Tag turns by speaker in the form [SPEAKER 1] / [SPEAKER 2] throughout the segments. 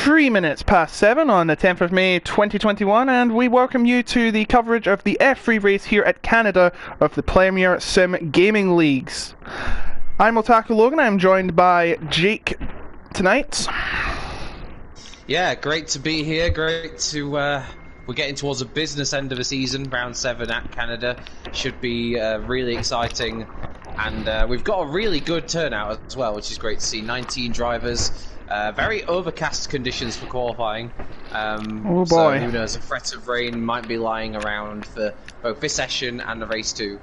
[SPEAKER 1] 3 minutes past 7 on the 10th of May 2021, and we welcome you to the coverage of the F3 race here at Canada of the Premier Sim Gaming Leagues. I'm Otaku Logan. I'm joined by Jake tonight.
[SPEAKER 2] Yeah, great to be here. Great to we're getting towards the business end of the season. Round 7 at Canada should be really exciting, and we've got a really good turnout as well, which is great to see. 19 drivers. Very overcast conditions for qualifying.
[SPEAKER 1] Oh boy.
[SPEAKER 2] So who knows, a threat of rain might be lying around for both this session and the race 2.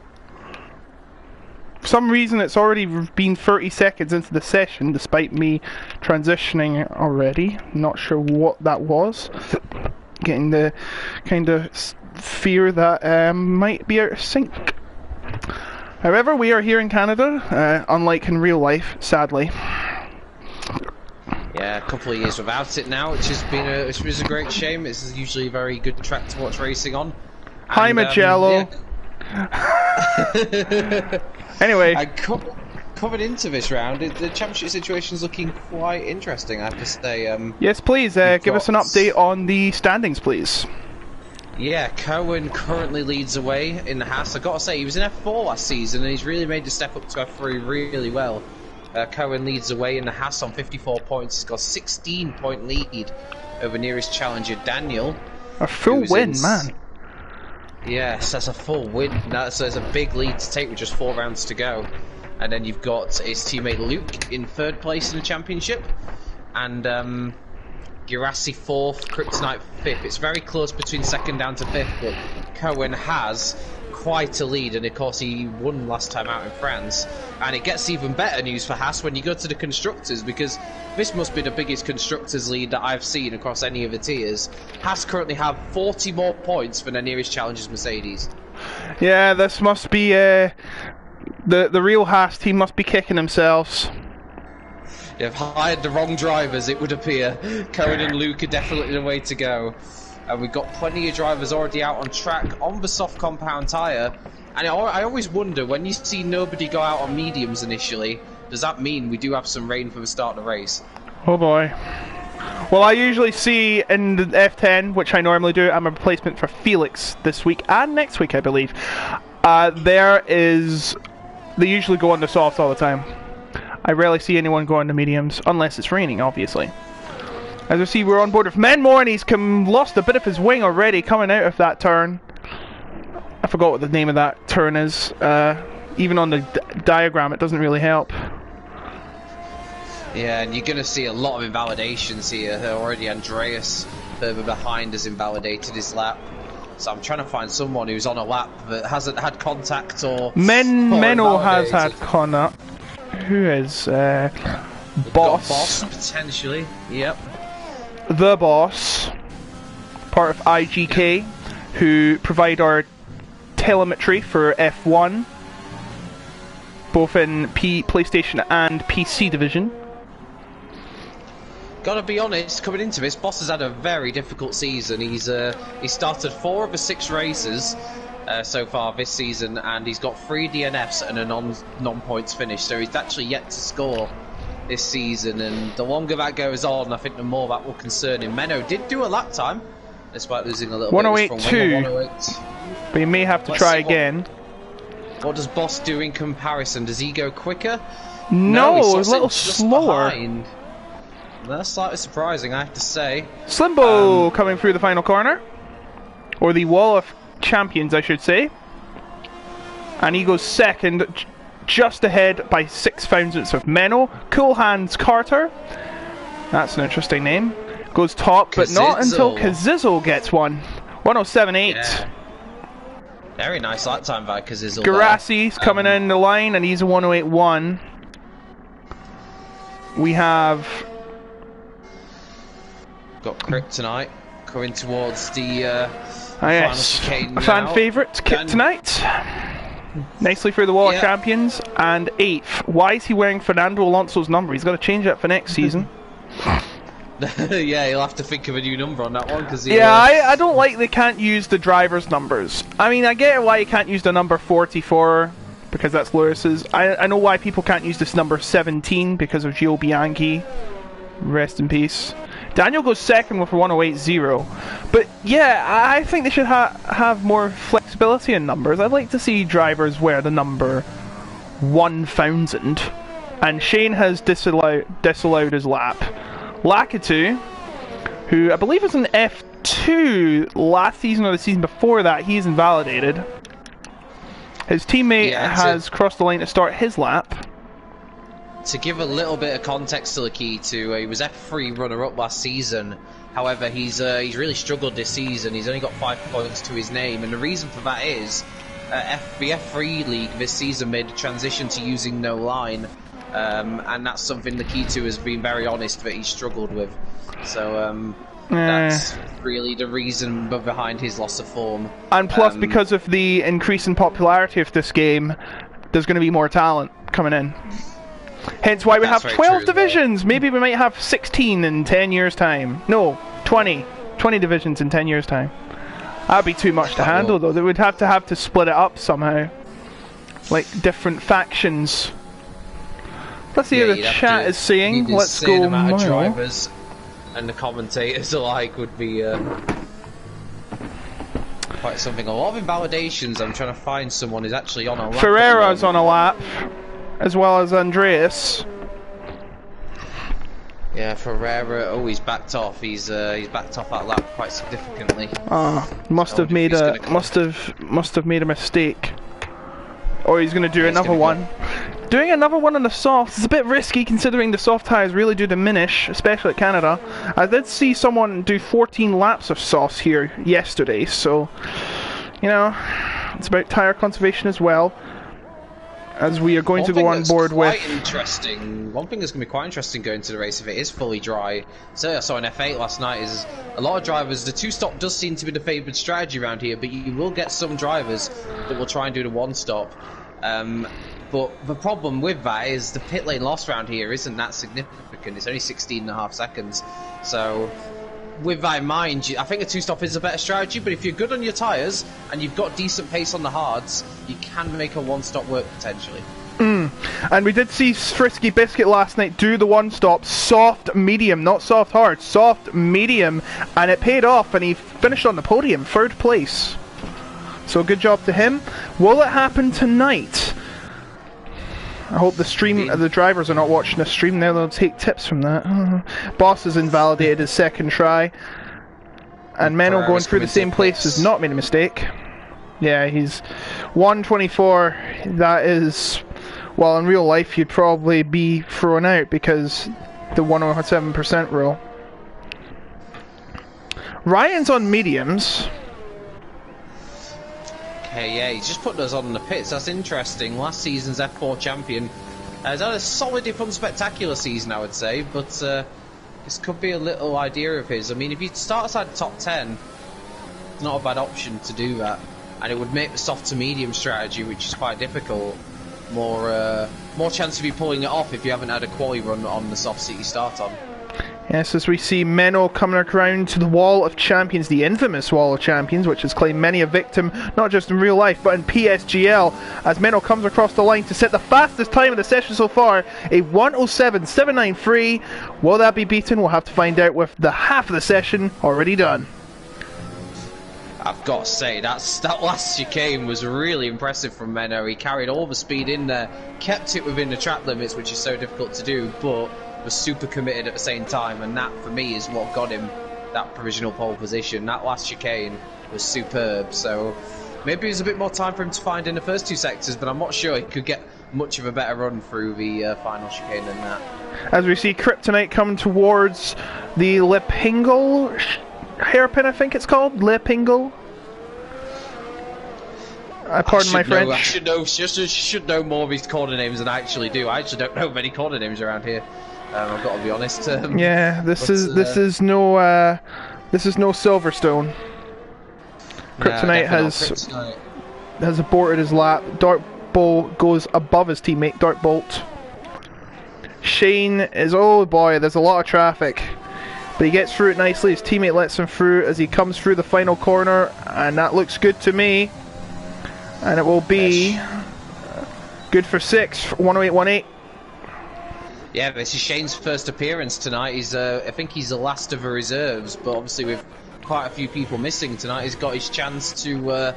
[SPEAKER 1] For some reason it's already been 30 seconds into the session, despite me transitioning already. Not sure what that was. Getting the kind of fear that might be out of sync. However, we are here in Canada, unlike in real life, sadly.
[SPEAKER 2] Yeah, a couple of years without it now, which has been a great shame. It's usually a very good track to watch racing on.
[SPEAKER 1] Hi, Magello.
[SPEAKER 2] Yeah.
[SPEAKER 1] Anyway,
[SPEAKER 2] I coming into this round, the championship situation is looking quite interesting, I have to say.
[SPEAKER 1] yes, please give us an update on the standings, please.
[SPEAKER 2] Yeah, Cohen currently leads away in the Haas. I've got to say, he was in F4 last season, and he's really made the step up to F3 really well. Cohen leads away in the Haas on 54 points. He's got a 16-point lead over nearest challenger Daniel.
[SPEAKER 1] A full win, man.
[SPEAKER 2] Yes, that's a full win. So there's a big lead to take with just 4 rounds to go. And then you've got his teammate Luke in 3rd place in the championship. And Girassi 4th, Kryptonite 5th. It's very close between 2nd down to 5th, but Cohen has quite a lead, and of course he won last time out in France. And it gets even better news for Haas when you go to the constructors, because this must be the biggest constructors lead that I've seen across any of the tiers. Haas currently have 40 more points than their nearest challengers Mercedes.
[SPEAKER 1] Yeah, this must be the real Haas team must be kicking themselves.
[SPEAKER 2] They've hired the wrong drivers, it would appear. Cohen and Luke are definitely the way to go. And we've got plenty of drivers already out on track on the soft compound tyre. And I always wonder, when you see nobody go out on mediums initially, does that mean we do have some rain for the start of the race?
[SPEAKER 1] Oh boy. Well, I usually see in the F10, which I normally do, I'm a replacement for Felix this week and next week, I believe. They usually go on the softs all the time. I rarely see anyone go on the mediums, unless it's raining, obviously. As we see, we're on board with Menmore, and he's lost a bit of his wing already coming out of that turn. I forgot what the name of that turn is. Even on the diagram, it doesn't really help.
[SPEAKER 2] Yeah, and you're going to see a lot of invalidations here. Already Andreas further behind has invalidated his lap. So I'm trying to find someone who's on a lap that hasn't had contact or...
[SPEAKER 1] Menno has had contact. Who is? Boss.
[SPEAKER 2] Potentially, yep.
[SPEAKER 1] The Boss, part of IGK, who provide our telemetry for F1, both in PlayStation and PC division.
[SPEAKER 2] Gotta be honest, coming into this, Boss has had a very difficult season. He started 4 of the 6 races so far this season, and he's got 3 DNFs and a non-points finish, so he's actually yet to score this season, and the longer that goes on, I think the more that will concern him. Menno did do a lap time, despite losing a little bit.
[SPEAKER 1] 108.2, but he may have to try again.
[SPEAKER 2] What does Boss do in comparison? Does he go quicker?
[SPEAKER 1] No, a little slower.
[SPEAKER 2] Behind. That's slightly surprising, I have to say.
[SPEAKER 1] Slimbo coming through the final corner, or the wall of champions, I should say, and he goes 2nd. Just ahead by 6 thousandths of Menno. Cool Hands Carter. That's an interesting name. Goes top, but not until Kazizzle gets one. 107.8.
[SPEAKER 2] Yeah. Very nice lap time by Kazizzle.
[SPEAKER 1] Garassi's coming in the line, and he's a 108.1. We have...
[SPEAKER 2] got Kryptonite coming towards the
[SPEAKER 1] yes, a fan favourite, Kryptonite. Nicely through the wall of champions, and 8th. Why is he wearing Fernando Alonso's number? He's got to change that for next season.
[SPEAKER 2] Yeah, he'll have to think of a new number on that one.
[SPEAKER 1] I don't like they can't use the driver's numbers. I mean, I get why you can't use the number 44, because that's Lewis's. I know why people can't use this number 17, because of Gio Bianchi. Rest in peace. Daniel goes second with a 108.0. But yeah, I think they should have more flexibility in numbers. I'd like to see drivers wear the number 1000. And Shane has disallowed his lap. Lakitu, who I believe was an F2 last season or the season before that, he's invalidated. His teammate has crossed the line to start his lap.
[SPEAKER 2] To give a little bit of context to Lakitu, he was F3 runner-up last season. However, he's really struggled this season. He's only got 5 points to his name, and the reason for that is the F3 league this season made a transition to using no line, and that's something Lakitu has been very honest that he's struggled with. So that's really the reason behind his loss of form.
[SPEAKER 1] And plus, because of the increase in popularity of this game, there's going to be more talent coming in. Hence why we have 12 divisions. Maybe we might have 16 in 10 years' time. No, 20. 20 divisions in 10 years' time. That'd be too much to handle, though. They would have to split it up somehow. Like different factions. Let's see what the chat is saying. Let's go more.
[SPEAKER 2] Drivers and the commentators alike would be quite something. A lot of invalidations. I'm trying to find someone who's actually on a lap.
[SPEAKER 1] Ferreira's on a lap, as well as Andreas.
[SPEAKER 2] Yeah, Ferreira. Oh, he's backed off. He's backed off that lap quite significantly.
[SPEAKER 1] Must have made a mistake. Or he's going to do another one. Doing another one on the softs is a bit risky considering the soft tyres really do diminish, especially at Canada. I did see someone do 14 laps of softs here yesterday, so you know, it's about tyre conservation as well. As we are going to go on board with.
[SPEAKER 2] One thing that's going to be quite interesting going to the race if it is fully dry. So I saw in F8 last night is a lot of drivers. The 2-stop does seem to be the favoured strategy around here, but you will get some drivers that will try and do the 1-stop. But the problem with that is the pit lane loss around here isn't that significant. It's only 16.5 seconds. So with that in mind, I think a 2-stop is a better strategy, but if you're good on your tyres and you've got decent pace on the hards, you can make a 1-stop work potentially.
[SPEAKER 1] And we did see Frisky Biscuit last night do the 1-stop, soft medium, not soft hard, soft medium, and it paid off and he finished on the podium, 3rd place. So good job to him. Will it happen tonight? I hope the drivers are not watching the stream now, they'll take tips from that. Boss has invalidated his 2nd try. And Menno going through the same place has not made a mistake. Yeah, he's 124. That is, well, in real life you'd probably be thrown out because the 107% rule. Ryan's on mediums.
[SPEAKER 2] Okay, yeah, he's just put us on the pits. That's interesting. Last season's F4 champion has had a solid, if unspectacular season, I would say. But this could be a little idea of his. I mean, if you start outside the top 10, it's not a bad option to do that, and it would make the soft to medium strategy, which is quite difficult, more chance of you pulling it off if you haven't had a quali run on the soft seat you start on.
[SPEAKER 1] Yes, as we see Menno coming around to the Wall of Champions, the infamous Wall of Champions, which has claimed many a victim, not just in real life, but in PSGL, as Menno comes across the line to set the fastest time of the session so far, a 107.793. Will that be beaten? We'll have to find out with the half of the session already done.
[SPEAKER 2] I've got to say, that last chicane was really impressive from Menno. He carried all the speed in there, kept it within the track limits, which is so difficult to do, but was super committed at the same time, and that for me is what got him that provisional pole position. That last chicane was superb, so maybe there's a bit more time for him to find in the first 2 sectors, but I'm not sure he could get much of a better run through the final chicane than that.
[SPEAKER 1] As we see Kryptonite coming towards the Lepingle hairpin, I think it's called, Lepingle. Pardon my French.
[SPEAKER 2] I should know more of his corner names than I actually do. I actually don't know many corner names around here. I've got to be honest.
[SPEAKER 1] Yeah, this is no Silverstone. Kryptonite has aborted his lap. Dartbolt goes above his teammate. Dartbolt. Shane is, oh boy, there's a lot of traffic, but he gets through it nicely. His teammate lets him through as he comes through the final corner, and that looks good to me. And it will be good for 6, 108.18.
[SPEAKER 2] Yeah, this is Shane's first appearance tonight. He's, I think he's the last of the reserves, but obviously with quite a few people missing tonight, he's got his chance to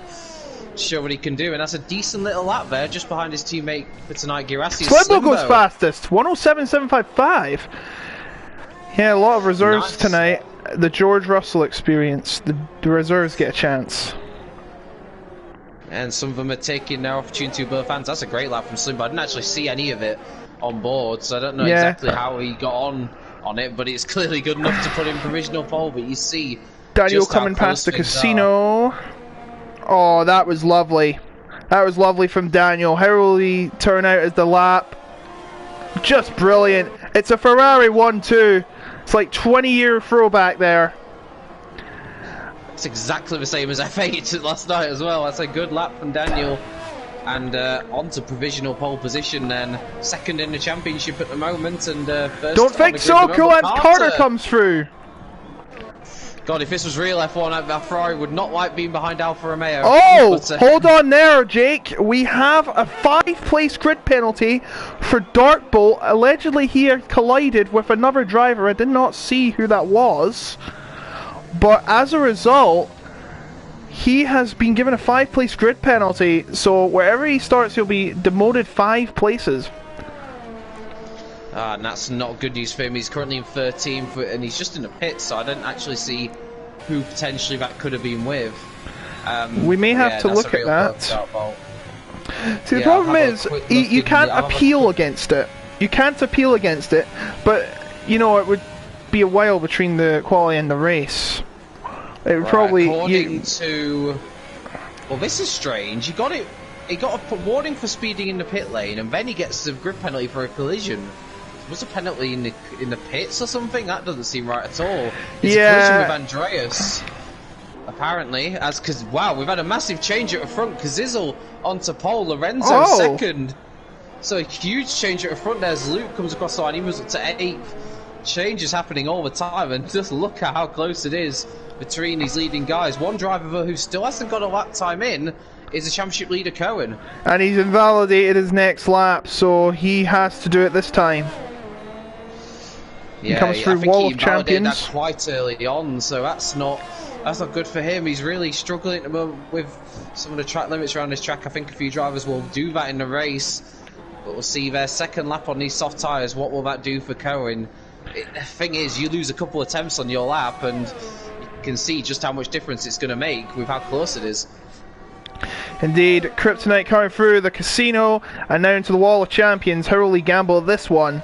[SPEAKER 2] show what he can do, and that's a decent little lap there, just behind his teammate for tonight, Girassi.
[SPEAKER 1] Slimbo goes fastest, 107.755. Yeah, a lot of reserves tonight. The George Russell experience. The reserves get a chance.
[SPEAKER 2] And some of them are taking their opportunity with both hands. That's a great lap from Slimbo. I didn't actually see any of it on board, so I don't know exactly how he got on it, but it's clearly good enough to put in provisional pole. But you see
[SPEAKER 1] Daniel coming past the casino. Oh, that was lovely. That was lovely from Daniel. How will he turn out as the lap? Just brilliant. It's a Ferrari 1-2. It's like 20-year throwback there.
[SPEAKER 2] It's exactly the same as F8 last night as well. That's a good lap from Daniel. And on to provisional pole position then. Second in the championship at the moment, and first.
[SPEAKER 1] Don't think so, Lance Carter comes through.
[SPEAKER 2] God, if this was real F1, Ferrari would not like being behind Alfa Romeo.
[SPEAKER 1] Oh, but, hold on there, Jake. We have a 5-place grid penalty for Darkbolt. Allegedly, he collided with another driver. I did not see who that was. But as a result, he has been given a 5-place grid penalty. So wherever he starts, he'll be demoted 5 places.
[SPEAKER 2] And that's not good news for him. He's currently in 13th, and he's just in the pit, so I don't actually see who potentially that could have been with.
[SPEAKER 1] We may have to look at that. See, the problem is, you can't appeal against it. You can't appeal against it, but, you know, it would be a while between the quality and the race. It would probably...
[SPEAKER 2] According to... Well, this is strange. He got a warning for speeding in the pit lane, and then he gets a grid penalty for a collision. Was a penalty in the pits or something? That doesn't seem right at all. It's a collision with Andreas, apparently. Because wow, we've had a massive change at the front. Kazizel onto pole, Lorenzo second. So a huge change at the front there as Luke comes across the line. He was up to 8th. Changes happening all the time, and just look at how close it is between these leading guys. One driver who still hasn't got a lap time in is the championship leader, Cohen.
[SPEAKER 1] And he's invalidated his next lap, so he has to do it this time.
[SPEAKER 2] Yeah,
[SPEAKER 1] he comes through Wall of Champions.
[SPEAKER 2] That quite early on, so that's not good for him. He's really struggling at the moment with some of the track limits around this track. I think a few drivers will do that in the race, but we'll see their second lap on these soft tyres. What will that do for Cohen? The thing is, you lose a couple of attempts on your lap, and you can see just how much difference it's going to make with how close it is.
[SPEAKER 1] Indeed, Kryptonite coming through the casino and now into the Wall of Champions. How will he gamble this one?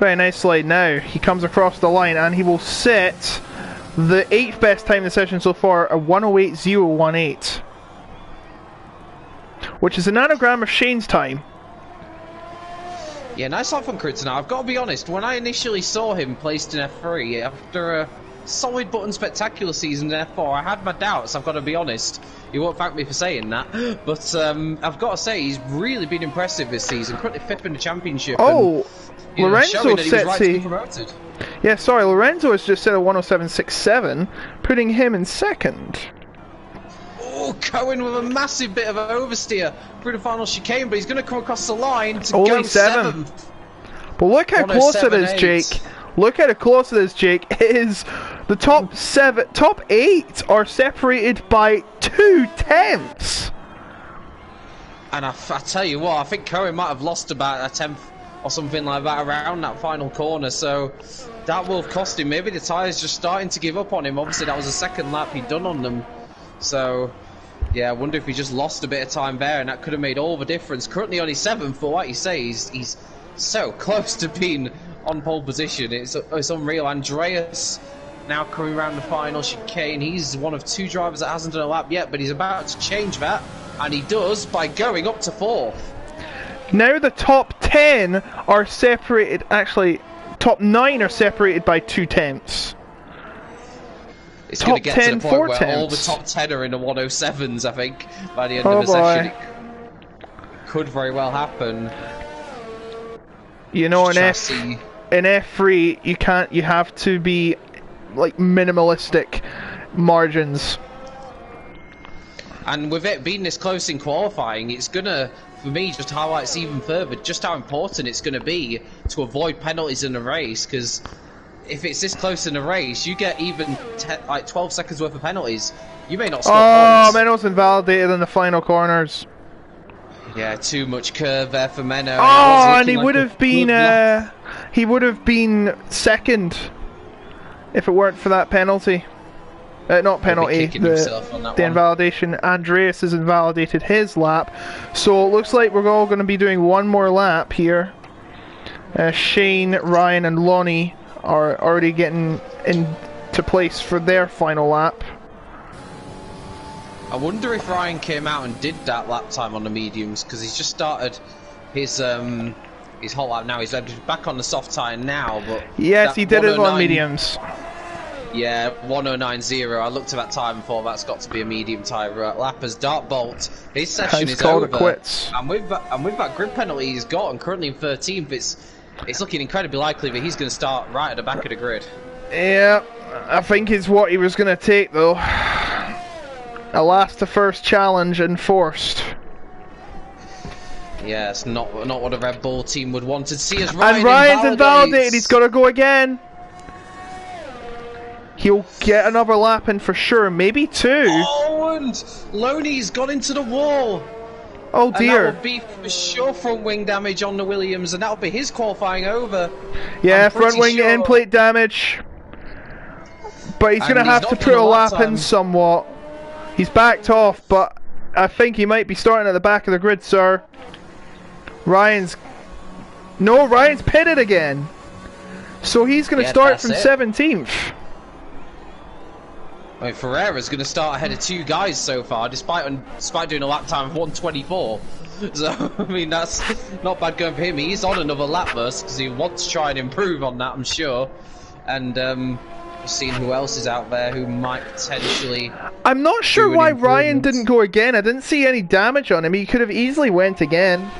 [SPEAKER 1] Very nice slide now. He comes across the line and he will set the 8th best time in the session so far, a 108.018, which is an anagram of Shane's time.
[SPEAKER 2] Yeah, nice lap from Kryptonite. I've got to be honest, when I initially saw him placed in F3 after a solid button spectacular season in F4, I had my doubts, I've got to be honest. You won't thank me for saying that, but I've got to say he's really been impressive this season. Currently 5th in the championship.
[SPEAKER 1] Oh,
[SPEAKER 2] and,
[SPEAKER 1] Lorenzo sets yeah, sorry, Lorenzo has just set a 107.67, putting him in second.
[SPEAKER 2] Oh, Cohen with a massive bit of an oversteer through the final chicane, but he's going to come across the line to
[SPEAKER 1] only
[SPEAKER 2] go
[SPEAKER 1] 7th. But look how close it is, Jake. Look how close it is, Jake. It is the top 8 are separated by 2 tenths.
[SPEAKER 2] And I tell you what, I think Cohen might have lost about a 10th or something like that around that final corner, so that will have cost him. Maybe the tyres just starting to give up on him. Obviously that was the second lap he'd done on them, so yeah, I wonder if he just lost a bit of time there, and that could have made all the difference. Currently only 7th, but like you say, he's so close to being on pole position. It's unreal. Andreas now coming around the final chicane. He's one of 2 drivers that hasn't done a lap yet, but he's about to change that, and he does by going up to 4th.
[SPEAKER 1] Now the top 10 are separated, actually top 9 are separated by 2 tenths.
[SPEAKER 2] It's going to get to the point where all the top 10 are in the 107s, I think, by the end of the session. It could very well happen.
[SPEAKER 1] You know, in F3, you have to be like minimalistic margins.
[SPEAKER 2] And with it being this close in qualifying, it's gonna for me, just highlights even further just how important it's going to be to avoid penalties in a race, because if it's this close in a race, you get even like 12 seconds worth of penalties. You may not score points.
[SPEAKER 1] Menno's invalidated in the final corners.
[SPEAKER 2] Yeah, too much curve there for Menno.
[SPEAKER 1] Oh, and he would have been second if it weren't for that penalty. Not penalty, the invalidation. Andreas has invalidated his lap. So it looks like we're all going to be doing one more lap here. Shane, Ryan and Lonnie are already getting into place for their final lap.
[SPEAKER 2] I wonder if Ryan came out and did that lap time on the mediums, because he's just started his whole lap now. He's back on the soft tyre now, but
[SPEAKER 1] yes, he did it on mediums.
[SPEAKER 2] Yeah, 1090. I looked at that time and thought that's got to be a medium tyre lap as Dartbolt. His session is over.
[SPEAKER 1] Quits.
[SPEAKER 2] And with that grid penalty he's got, and currently in 13th, it's looking incredibly likely that he's going to start right at the back of the grid.
[SPEAKER 1] Yeah, I think it's what he was going to take though. A last to first challenge enforced.
[SPEAKER 2] Yeah, it's not what a Red Bull team would want to see as
[SPEAKER 1] Ryan's invalidated. He's got to go again. He'll get another lap in for sure, maybe two.
[SPEAKER 2] Oh, and Loney's got into the wall.
[SPEAKER 1] Oh dear.
[SPEAKER 2] And that will be for sure front wing damage on the Williams, and that'll be his qualifying over.
[SPEAKER 1] Yeah, front wing end plate damage. But he's going to have to put a lap in somewhat. He's backed off, but I think he might be starting at the back of the grid, sir. Ryan's pitted again. So he's going to start from 17th.
[SPEAKER 2] I mean, Ferreira's going to start ahead of two guys so far, despite doing a lap time of 124. So, I mean, that's not bad going for him. He's on another lap burst because he wants to try and improve on that, I'm sure. And seeing who else is out there who might potentially...
[SPEAKER 1] I'm not sure why Ryan didn't go again. I didn't see any damage on him. He could have easily went again.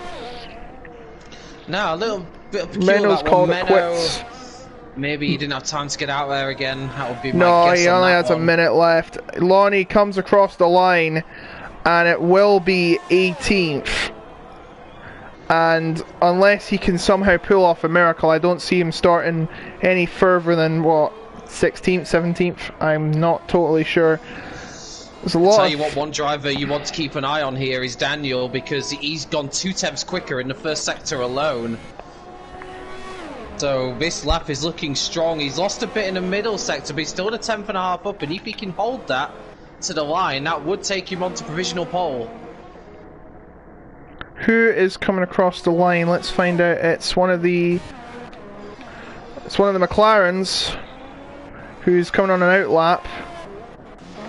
[SPEAKER 2] No, a little bit of peculiar
[SPEAKER 1] Menno's called it quits.
[SPEAKER 2] Maybe he didn't have time to get out there again. That would be my
[SPEAKER 1] No,
[SPEAKER 2] guess
[SPEAKER 1] he
[SPEAKER 2] on
[SPEAKER 1] only
[SPEAKER 2] that
[SPEAKER 1] has a minute left. Lonnie comes across the line, and it will be 18th. And unless he can somehow pull off a miracle, I don't see him starting any further than, what, 16th, 17th? I'm not totally sure. There's a lot.
[SPEAKER 2] I'll tell you what, one driver you want to keep an eye on here is Daniel, because he's gone 2 tenths quicker in the first sector alone. So this lap is looking strong. He's lost a bit in the middle sector, but he's still at a 10th and a half up, and if he can hold that to the line, that would take him onto provisional pole.
[SPEAKER 1] Who is coming across the line? Let's find out. It's one of the McLarens who's coming on an out lap.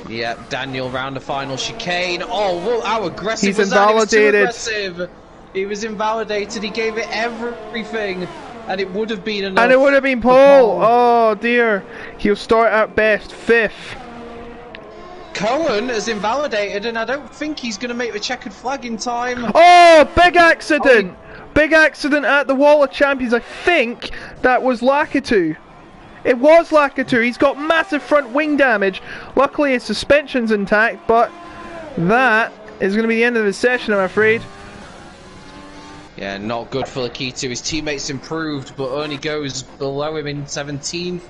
[SPEAKER 2] Yeah, Daniel round the final chicane. Oh, well, how aggressive
[SPEAKER 1] He's
[SPEAKER 2] was
[SPEAKER 1] invalidated.
[SPEAKER 2] that? He was too aggressive. He was invalidated. He gave it everything, and it would have been enough.
[SPEAKER 1] And it would have been pole. Oh dear. He'll start at best 5th.
[SPEAKER 2] Cohen is invalidated, and I don't think he's going to make the checkered flag in time.
[SPEAKER 1] Oh, big accident! Big accident at the Wall of Champions. I think that was Lakitu. It was Lakitu. He's got massive front wing damage. Luckily his suspension's intact, but that is going to be the end of his session, I'm afraid.
[SPEAKER 2] Yeah, not good for Lakitu. His teammates improved, but only goes below him in 17th.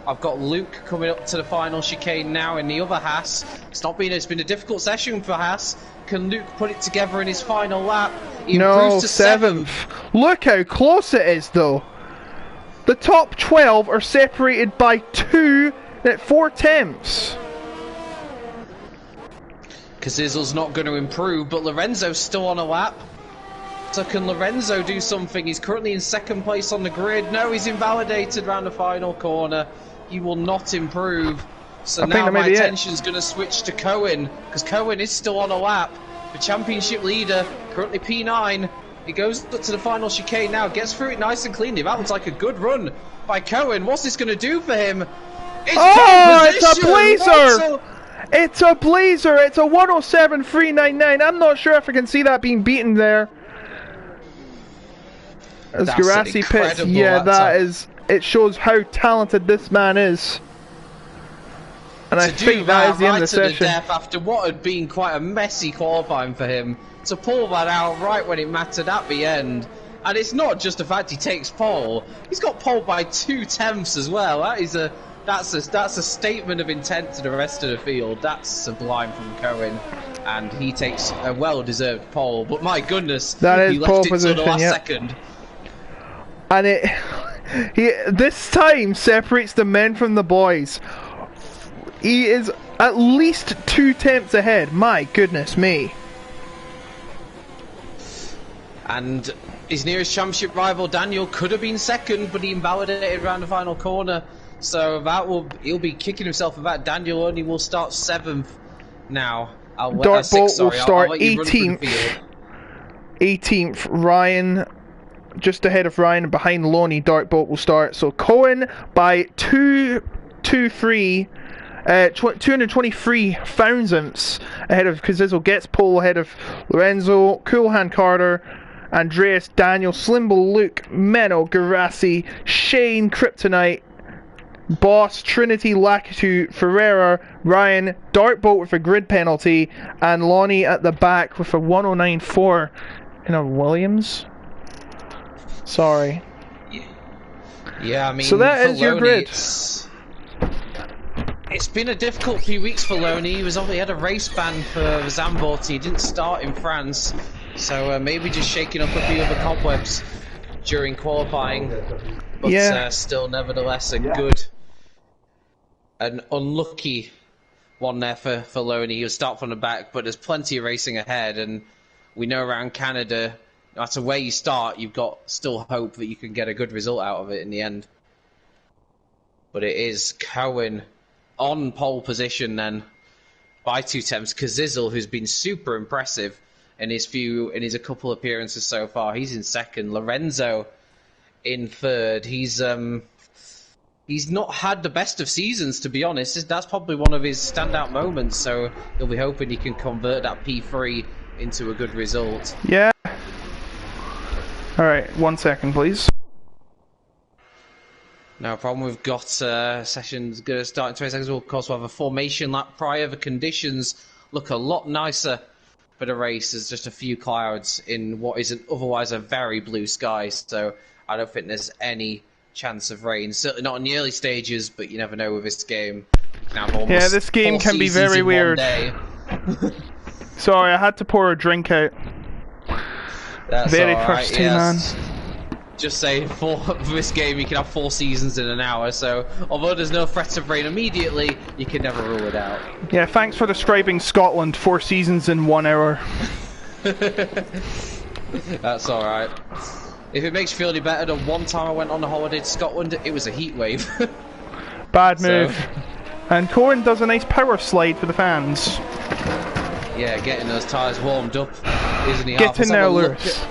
[SPEAKER 2] I've got Luke coming up to the final chicane now in the other Haas. It's been a difficult session for Haas. Can Luke put it together in his final lap? He improves to 7th.
[SPEAKER 1] Look how close it is, though. The top 12 are separated by 4 tenths.
[SPEAKER 2] Casizzle's not going to improve, but Lorenzo's still on a lap. So can Lorenzo do something? He's currently in 2nd place on the grid. No, he's invalidated round the final corner. He will not improve. So now my attention's going to switch to Cohen, because Cohen is still on a lap. The championship leader, currently P9. He goes up to the final chicane now, gets through it nice and cleanly. That looks like a good run by Cohen. What's this going to do for him?
[SPEAKER 1] It's a blazer! It's a blazer! It's a 107.399. I'm not sure if I can see that being beaten there. As Garassi pits, yeah, that is. It shows how talented this man is. And I think that is the end of the session.
[SPEAKER 2] After what had been quite a messy qualifying for him, to pull that out right when it mattered at the end. And it's not just the fact he takes pole; he's got pole by 2/10 as well. That's a statement of intent to the rest of the field. That's sublime from Cohen, and he takes a well-deserved pole. But my goodness,
[SPEAKER 1] that is
[SPEAKER 2] he left
[SPEAKER 1] pole
[SPEAKER 2] it
[SPEAKER 1] position,
[SPEAKER 2] till the last second.
[SPEAKER 1] And he this time separates the men from the boys. He is at least 2 tenths ahead. My goodness me.
[SPEAKER 2] And his nearest championship rival, Daniel, could have been second, but he invalidated around the final corner. So he'll be kicking himself for that. Daniel only will start 7th now.
[SPEAKER 1] Dartbolt will start 18th. 18th. Ryan, just ahead of Ryan, and behind Lonnie, Dartbolt will start. So Cohen by 223 thousandths ahead of Kazizel, gets pole ahead of Lorenzo, Coolhand Carter, Andreas, Daniel, Slimble, Luke, Menno, Garassi, Shane, Kryptonite, Boss, Trinity, Lakitu, Ferreira, Ryan, Dartbolt with a grid penalty, and Lonnie at the back with a 109.4 in a Williams. Sorry.
[SPEAKER 2] Yeah, I mean,
[SPEAKER 1] so that is your grid.
[SPEAKER 2] It's been a difficult few weeks for Loney. He had a race ban for Zambot. He didn't start in France, so maybe just shaking up a few other cobwebs during qualifying. But still, nevertheless, an unlucky one there for Loney. He'll start from the back, but there's plenty of racing ahead, and we know around Canada, no matter where you start, you've got still hope that you can get a good result out of it in the end. But it is Cohen on pole position then by 2 tenths. Kazizel, who's been super impressive in his a couple appearances so far, he's in second. Lorenzo in third. He's not had the best of seasons, to be honest. That's probably one of his standout moments, so he'll be hoping he can convert that P3 into a good result.
[SPEAKER 1] Yeah. Alright, 1 second, please.
[SPEAKER 2] No problem. We've got sessions going to start in 20 seconds. We'll, of course, we'll have a formation lap prior. The conditions look a lot nicer for the race. There's just a few clouds in what is otherwise a very blue sky, so I don't think there's any chance of rain. Certainly not in the early stages, but you never know with this game.
[SPEAKER 1] Yeah, this game can be very weird. Sorry, I had to pour a drink out.
[SPEAKER 2] That's
[SPEAKER 1] very
[SPEAKER 2] all
[SPEAKER 1] first
[SPEAKER 2] right,
[SPEAKER 1] two, man.
[SPEAKER 2] Just saying, for this game you can have 4 seasons in an hour, so although there's no threat of rain immediately, you can never rule it out.
[SPEAKER 1] Yeah, thanks for describing Scotland, 4 seasons in 1 hour.
[SPEAKER 2] That's alright. If it makes you feel any better, the one time I went on a holiday to Scotland, it was a heat wave.
[SPEAKER 1] Bad move. And Cohen does a nice power slide for the fans.
[SPEAKER 2] Yeah, getting those tyres warmed up, isn't he?
[SPEAKER 1] Get in there, Lewis.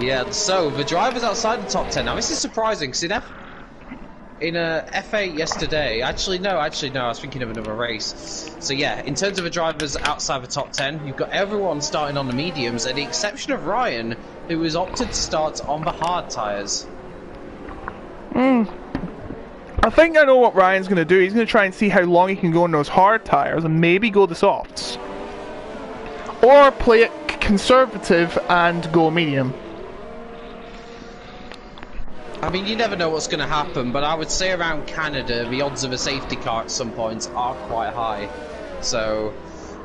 [SPEAKER 2] Yeah, so the drivers outside the top 10. Now this is surprising because in F8 yesterday, actually no, I was thinking of another race. So yeah, in terms of the drivers outside the top 10, you've got everyone starting on the mediums, at the exception of Ryan, who has opted to start on the hard tyres.
[SPEAKER 1] I think I know what Ryan's going to do. He's going to try and see how long he can go on those hard tyres and maybe go the softs. Or play it conservative and go medium.
[SPEAKER 2] I mean, you never know what's going to happen, but I would say around Canada, the odds of a safety car at some points are quite high. So,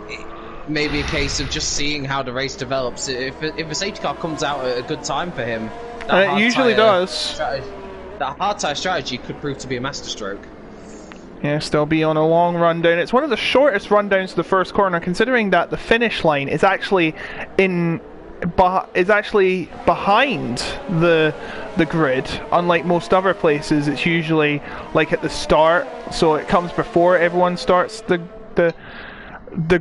[SPEAKER 2] it may be a case of just seeing how the race develops. If a safety car comes out at a good time for him,
[SPEAKER 1] and it usually does.
[SPEAKER 2] That hard tyre strategy could prove to be a masterstroke.
[SPEAKER 1] Yes, they'll be on a long rundown. It's one of the shortest rundowns to the first corner, considering that the finish line is actually behind the grid. Unlike most other places, it's usually like at the start, so it comes before everyone starts the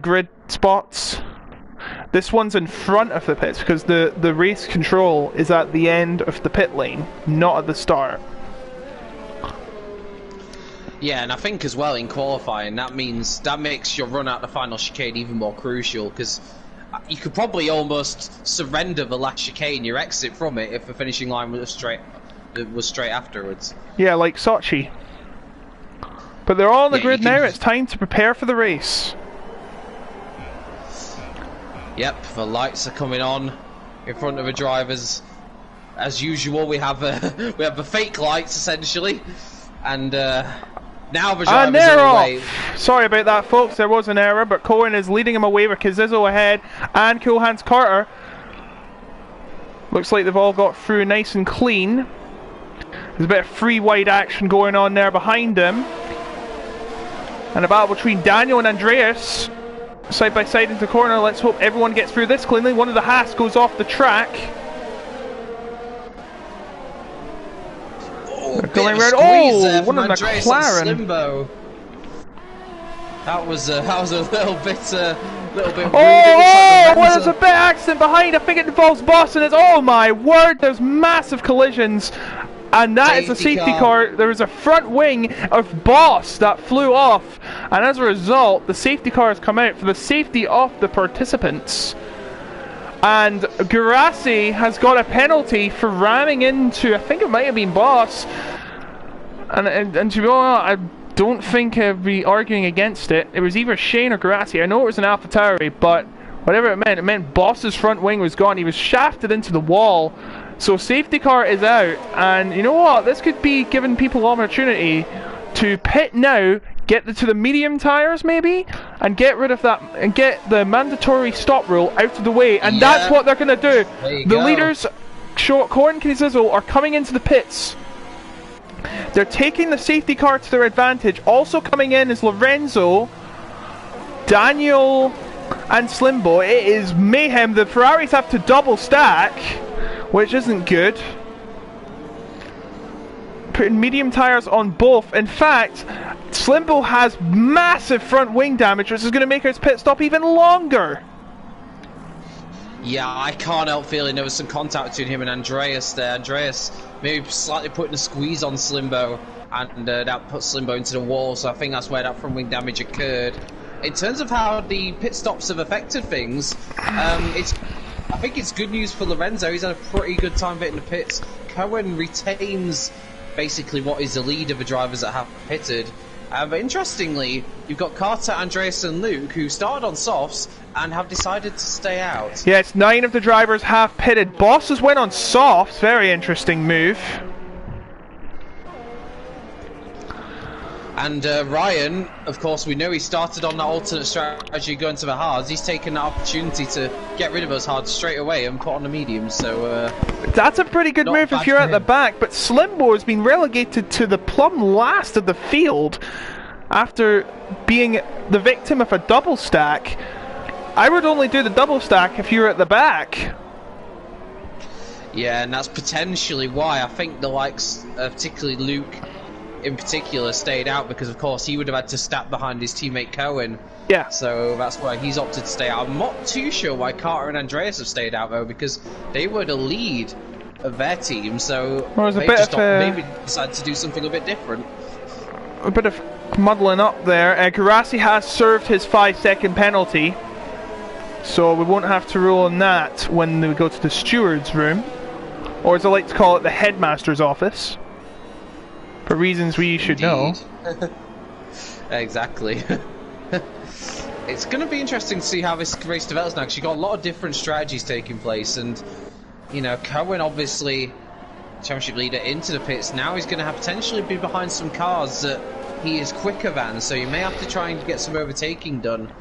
[SPEAKER 1] grid spots. This one's in front of the pits because the race control is at the end of the pit lane, not at the start.
[SPEAKER 2] Yeah, and I think as well in qualifying, that makes your run out the final chicane even more crucial, because you could probably almost surrender the last chicane, your exit from it, if the finishing line was straight afterwards. Yeah, like Sochi. But they're all on the grid now. It's time to prepare for the race. Yep, the lights are coming on in front of the drivers. As usual, we have the fake lights essentially, and now the drivers are away.
[SPEAKER 1] Sorry about that, folks. There was an error, but Cohen is leading him away with Kazizo ahead and Cool Hands Carter. Looks like they've all got through nice and clean. There's a bit of free wide action going on there behind him, and a battle between Daniel and Andreas. Side by side into the corner. Let's hope everyone gets through this cleanly. One of the Haas goes off the track.
[SPEAKER 2] Going around. One of the McLaren. That was a little bit rude.
[SPEAKER 1] Well, there's a bit of accident behind. I think it involves Boston. It's, oh my word, there's massive collisions. And that is a safety car. There was a front wing of Boss that flew off, and as a result, the safety car has come out for the safety of the participants. And Garassi has got a penalty for ramming into, I think it might have been Boss. And to be honest, I don't think I'd be arguing against it. It was either Shane or Garassi. I know it was an AlphaTauri, but whatever it meant Boss's front wing was gone. He was shafted into the wall. So safety car is out, and you know what? This could be giving people opportunity to pit now, get to the medium tires maybe, and get rid of that, and get the mandatory stop rule out of the way, and that's what they're going to do. The leaders, Corin and Kazizo, are coming into the pits. They're taking the safety car to their advantage. Also coming in is Lorenzo, Daniel, and Slimbo. It is mayhem. The Ferraris have to double stack, which isn't good. Putting medium tires on both. In fact, Slimbo has massive front wing damage, which is going to make his pit stop even longer.
[SPEAKER 2] Yeah, I can't help feeling there was some contact between him and Andreas there. Andreas maybe slightly putting a squeeze on Slimbo, and that put Slimbo into the wall, so I think that's where that front wing damage occurred. In terms of how the pit stops have affected things, I think it's good news for Lorenzo. He's had a pretty good time hitting the pits. Cohen retains basically what is the lead of the drivers that have pitted. But interestingly, you've got Carter, Andreas and Luke, who started on softs and have decided to stay out.
[SPEAKER 1] Yes, 9 of the drivers have pitted. Bosses went on softs. Very interesting move.
[SPEAKER 2] And Ryan, of course, we know he started on that alternate strategy going to the hards. He's taken that opportunity to get rid of those hards straight away and put on the mediums. So
[SPEAKER 1] that's a pretty good move if you're at the back. But Slimbo has been relegated to the plumb last of the field after being the victim of a double stack. I would only do the double stack if you're at the back.
[SPEAKER 2] Yeah, and that's potentially why I think the likes, particularly Luke in particular, stayed out, because of course he would have had to stack behind his teammate Cohen.
[SPEAKER 1] Yeah.
[SPEAKER 2] So that's why he's opted to stay out. I'm not too sure why Carter and Andreas have stayed out though, because they were the lead of their team. So maybe decided to do something a bit different.
[SPEAKER 1] A bit of muddling up there. Garassi has served his 5-second penalty, so we won't have to rule on that when we go to the steward's room, or as I like to call it, the headmaster's office. For reasons we should know.
[SPEAKER 2] Exactly. It's going to be interesting to see how this race develops now, because you've got a lot of different strategies taking place, and you know, Cohen obviously championship leader into the pits. Now he's going to have potentially be behind some cars that he is quicker than, so you may have to try and get some overtaking done,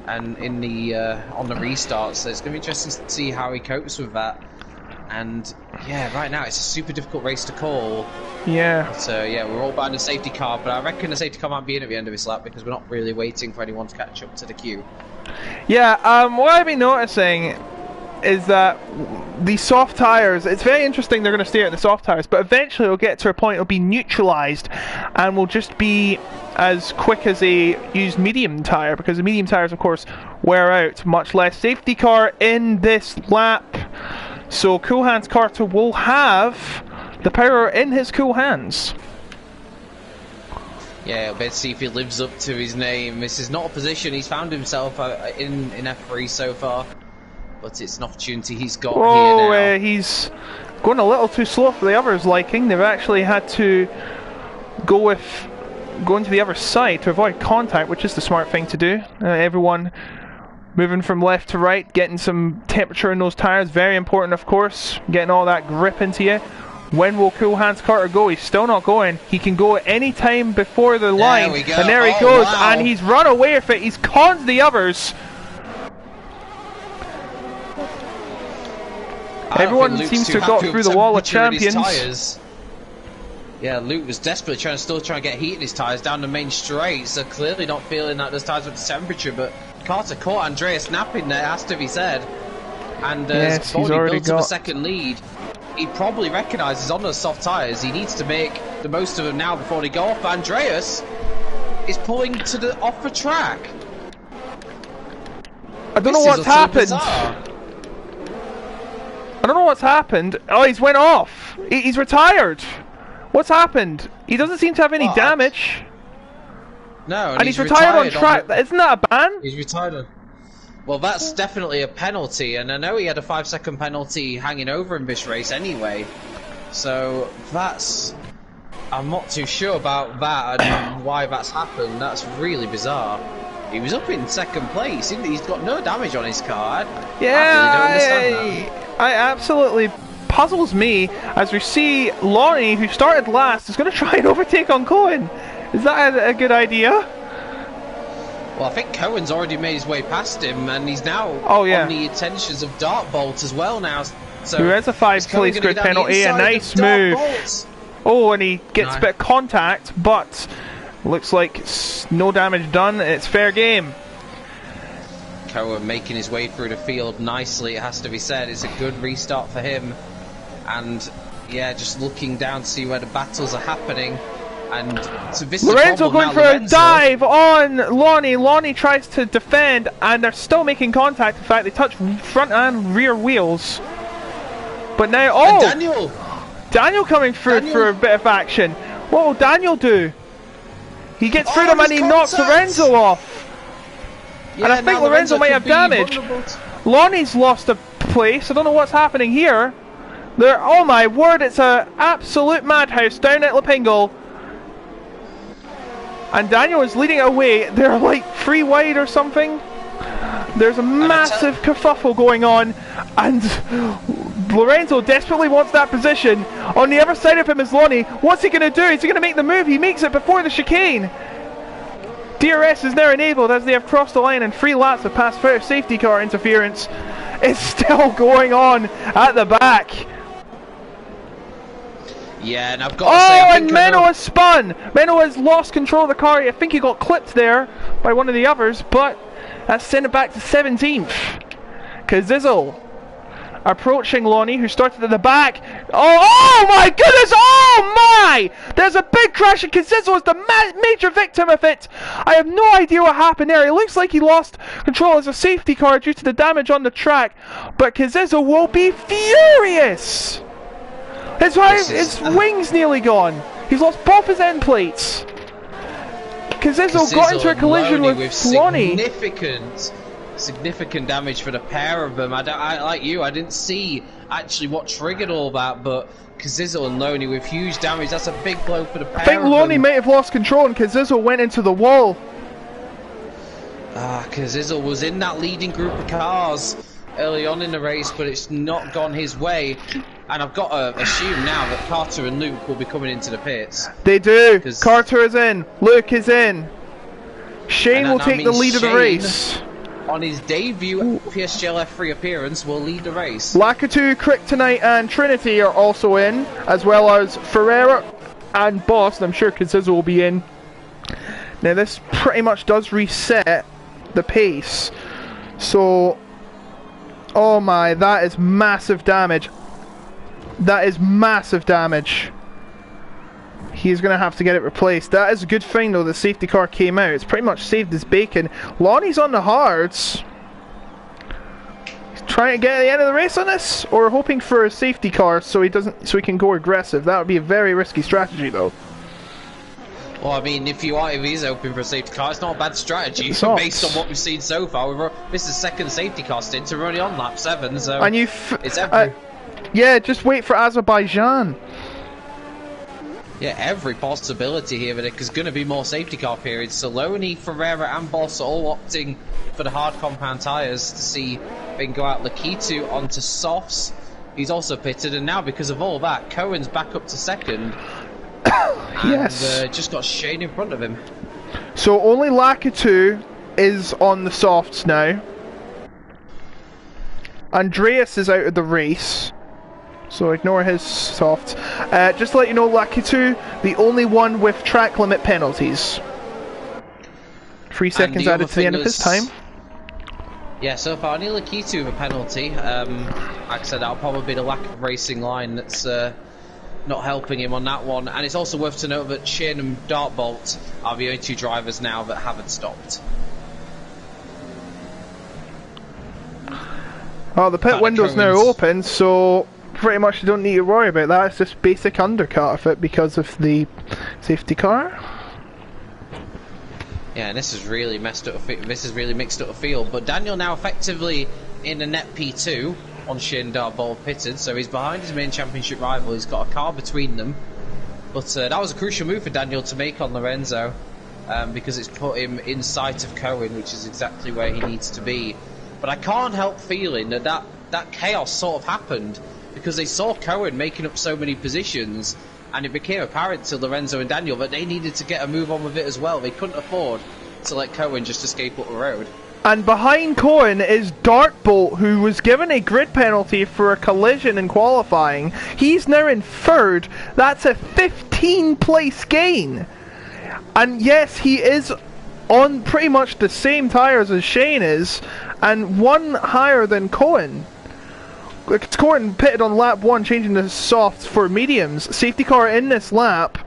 [SPEAKER 2] and in the on the restart. So it's going to be interesting to see how he copes with that. And yeah, right now it's a super difficult race to call.
[SPEAKER 1] Yeah.
[SPEAKER 2] So yeah, we're all behind a safety car, but I reckon the safety car might be in at the end of this lap, because we're not really waiting for anyone to catch up to the queue.
[SPEAKER 1] Yeah, what I've been noticing is that the soft tires, it's very interesting they're going to stay at the soft tires, but eventually it'll get to a point it'll be neutralized and will just be as quick as a used medium tire, because the medium tires of course wear out much less. Safety car in this lap, so Cool Hands Carter will have the power in his cool hands.
[SPEAKER 2] Yeah, let's see if he lives up to his name. This is not a position he's found himself in F3 so far, but it's an opportunity he's got here now.
[SPEAKER 1] He's going a little too slow for the others' liking. They've actually had to go into the other side to avoid contact, which is the smart thing to do. Everyone Moving from left to right, getting some temperature in those tyres, very important of course, getting all that grip into you. When will Cool Hands Carter go? He's still not going. He can go at any time before the line, and there he goes, wow. And he's run away with it. He's conned the others. Everyone seems to have got through the wall of champions.
[SPEAKER 2] Yeah, Luke was desperately still trying to get heat in his tyres down the main straight, so clearly not feeling that those tyres with the temperature, but Carter caught Andreas napping there, has to be said. And
[SPEAKER 1] yes, he's already
[SPEAKER 2] built up a second lead. He probably recognises on those soft tyres, he needs to make the most of them now before they go off. Andreas is pulling off the track.
[SPEAKER 1] I don't know what's happened. I don't know what's happened. Oh, he's went off. He's retired. What's happened? He doesn't seem to have any damage.
[SPEAKER 2] No,
[SPEAKER 1] and he's retired on track. Isn't that a ban?
[SPEAKER 2] He's retired. Well, that's definitely a penalty, and I know he had a 5-second penalty hanging over in this race anyway. So that's... I'm not too sure about that and why that's happened. That's really bizarre. He was up in second place. He's got no damage on his car. I really don't understand that.
[SPEAKER 1] I absolutely puzzles me as we see Lonnie, who started last, is going to try and overtake on Cohen. Is that a good idea?
[SPEAKER 2] Well, I think Cohen's already made his way past him, and he's now on the attentions of Dartbolt as well now. So
[SPEAKER 1] there is a 5-place grid penalty, a nice move. Oh, and he gets a bit of contact, but looks like no damage done. It's fair game.
[SPEAKER 2] Cohen making his way through the field nicely, it has to be said. It's a good restart for him. And yeah, just looking down to see where the battles are happening. And so this
[SPEAKER 1] Lorenzo going for a dive on Lonnie. Lonnie tries to defend, and they're still making contact. In fact, they touch front and rear wheels. But now, Daniel coming through for a bit of action. What will Daniel do? He gets through them and he knocks Lorenzo off. Yeah, and I think Lorenzo might have damage. Lonnie's lost a place. I don't know what's happening here. Oh my word, it's an absolute madhouse down at Lapingle. And Daniel is leading it away. They're like 3 wide or something. There's a massive kerfuffle going on, and Lorenzo desperately wants that position. On the other side of him is Lonnie. What's he going to do? Is he going to make the move? He makes it before the chicane. DRS is now enabled as they have crossed the line, and 3 laps have passed fire safety car interference. It's still going on at the back.
[SPEAKER 2] Yeah, and I've got to say,
[SPEAKER 1] and Menno has spun. Menno has lost control of the car. I think he got clipped there by one of the others, but that's sent it back to 17th. Kazizzle approaching Lonnie, who started at the back. Oh my goodness! Oh my! There's a big crash, and Kazizzle is the major victim of it. I have no idea what happened there. It looks like he lost control as a safety car due to the damage on the track, but Kazizzle will be furious. His wing's nearly gone. He's lost both his end plates. Kazizzle got into a collision with Lonnie.
[SPEAKER 2] Significant damage for the pair of them. I like you, I didn't see actually what triggered all that, but Kazizzle and Lonnie with huge damage. That's a big blow for the pair.
[SPEAKER 1] I think Lonnie might have lost control, and Kazizzle went into the wall.
[SPEAKER 2] Kazizzle was in that leading group of cars early on in the race, but it's not gone his way. And I've got to assume now that Carter and Luke will be coming into the pits.
[SPEAKER 1] They do. Carter is in. Luke is in. Shane will take the lead of the race.
[SPEAKER 2] On his debut PSGL F3 appearance, will lead the race.
[SPEAKER 1] Lakitu, Kryptonite and Trinity are also in, as well as Ferreira and Boss, and I'm sure Kazizzle will be in. Now this pretty much does reset the pace. So, oh my, that is massive damage. That is massive damage. He's going to have to get it replaced. That is a good thing though, the safety car came out. It's pretty much saved his bacon. Lonnie's on the hards. He's trying to get to the end of the race on this, or hoping for a safety car so he can go aggressive. That would be a very risky strategy though.
[SPEAKER 2] Well, I mean, if he's hoping for a safety car, it's not a bad strategy. Based on what we've seen so far, this is second safety car stint. We're only on lap 7, so
[SPEAKER 1] and
[SPEAKER 2] it's every...
[SPEAKER 1] yeah, just wait for Azerbaijan.
[SPEAKER 2] Yeah, every possibility here, but there's going to be more safety car periods. Saloni, Ferreira and Boss are all opting for the hard compound tyres to see if they can go out. Lakitu onto softs. He's also pitted, and now because of all that, Cohen's back up to second.
[SPEAKER 1] Yes.
[SPEAKER 2] And just got Shane in front of him.
[SPEAKER 1] So only Lakitu is on the softs now. Andreas is out of the race, so ignore his softs. Just to let you know, Lakitu, the only one with track limit penalties. 3 seconds added to the end of his time.
[SPEAKER 2] Yeah, so far only Lakitu with a penalty. Like I said, that'll probably be the lack of racing line that's not helping him on that one. And it's also worth to note that Shane and Dartbolt are the only 2 drivers now that haven't stopped.
[SPEAKER 1] Oh, the pit window's now open, so pretty much you don't need to worry about that. It's just basic undercut of it because of the safety car.
[SPEAKER 2] Yeah, and this has really messed up. This has really mixed up the field. But Daniel now effectively in a net P2 on Shane Dartbolt pitted, so he's behind his main championship rival. He's got a car between them. But that was a crucial move for Daniel to make on Lorenzo, because it's put him in sight of Cohen, which is exactly where he needs to be. But I can't help feeling that chaos sort of happened because they saw Cohen making up so many positions, and it became apparent to Lorenzo and Daniel that they needed to get a move on with it as well. They couldn't afford to let Cohen just escape up the road.
[SPEAKER 1] And behind Cohen is Dartbolt, who was given a grid penalty for a collision in qualifying. He's now in 3rd. That's a 15-place gain. And yes, he is on pretty much the same tyres as Shane is, and 1 higher than Cohen. Cohen pitted on lap 1, changing the softs for mediums. Safety car in this lap.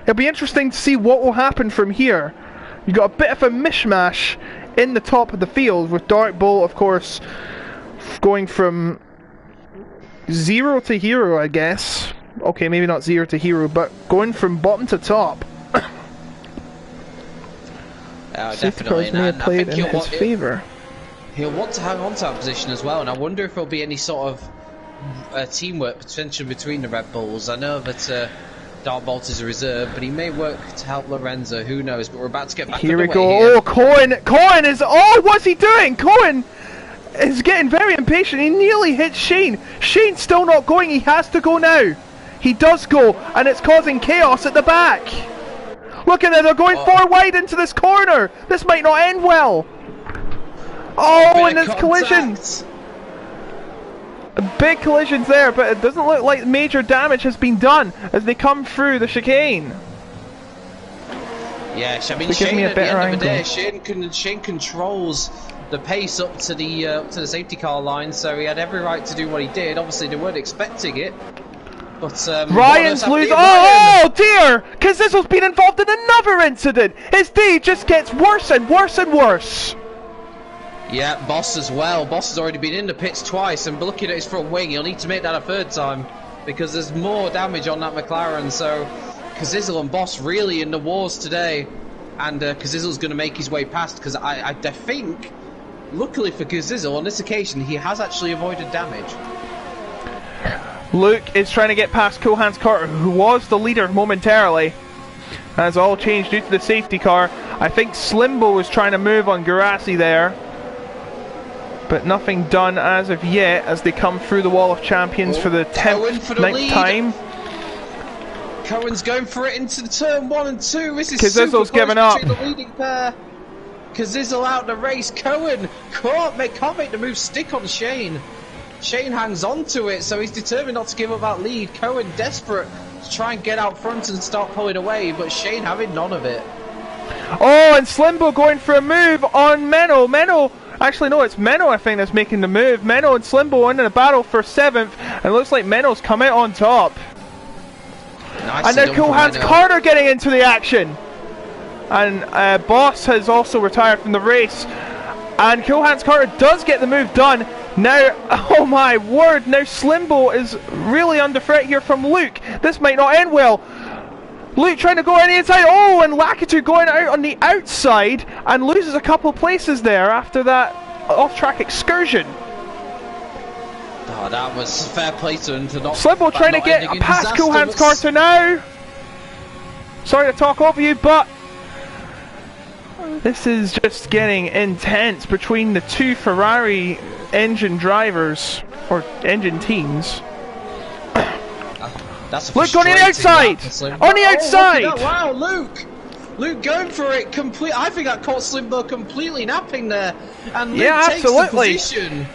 [SPEAKER 1] It'll be interesting to see what will happen from here. You've got a bit of a mishmash in the top of the field, with Dartbolt, of course, going from 0 to hero, I guess. Okay, maybe not 0 to hero, but going from bottom to top. Safety cars may have played in his favour.
[SPEAKER 2] He'll want to hang on to that position as well, and I wonder if there'll be any sort of teamwork potential between the Red Bulls. I know that Dartbolt is a reserve, but he may work to help Lorenzo, who knows, but we're about to get back
[SPEAKER 1] here we
[SPEAKER 2] go.
[SPEAKER 1] Here. Oh, Cohen is, oh, what's he doing? Cohen is getting very impatient. He nearly hit Shane. Shane's still not going. He has to go now. He does go, and it's causing chaos at the back. Look at it, they're going 4 wide into this corner. This might not end well. Oh, and there's collisions. Big collisions there, but it doesn't look like major damage has been done as they come through the chicane.
[SPEAKER 2] Yeah, I mean, Shane, at the end of the day, Shane controls the pace up to the safety car line, so he had every right to do what he did. Obviously, they weren't expecting it. But
[SPEAKER 1] Ryan's losing. Oh dear! Kazizel's been involved in another incident. His day just gets worse and worse and worse.
[SPEAKER 2] Yeah, Boss as well. Boss has already been in the pits twice, and looking at his front wing, he'll need to make that a 3rd time because there's more damage on that McLaren. So Kazizel and Boss really in the wars today, and Kazizel's going to make his way past because I think, luckily for Kazizel, on this occasion he has actually avoided damage.
[SPEAKER 1] Luke is trying to get past Cohan's Carter, who was the leader momentarily. Has all changed due to the safety car. I think Slimbo was trying to move on Garassi there, but nothing done as of yet as they come through the wall of champions for the 10th time.
[SPEAKER 2] Cohen's going for it into the turn 1 and 2. This is
[SPEAKER 1] Kazizel's giving up.
[SPEAKER 2] The leading pair. Kazizel out the race. Cohen can't make the move stick on Shane. Shane hangs on to it, so he's determined not to give up that lead. Cohen desperate to try and get out front and start pulling away, but Shane having none of it.
[SPEAKER 1] Oh, and Slimbo going for a move on Menno. Menno, actually no, it's Menno I think that's making the move. Menno and Slimbo in a battle for 7th, and it looks like Menno's come out on top. And now Cohan's Carter getting into the action. And Boss has also retired from the race. And Cohan's Carter does get the move done. Now, oh my word, now Slimbo is really under threat here from Luke. This might not end well. Luke trying to go on the inside. Oh, and Lakitu going out on the outside and loses a couple places there after that off-track excursion.
[SPEAKER 2] Oh, that was fair play to him to not.
[SPEAKER 1] Slimbo trying to get past Cohan's Carter now. Sorry to talk over you, but this is just getting intense between the two Ferrari engine drivers, or engine teams.
[SPEAKER 2] That's a
[SPEAKER 1] Luke on the outside! On the outside!
[SPEAKER 2] Oh, wow, Luke! Luke going for it complete. I think that caught Slimbo completely napping there. And Luke takes the position.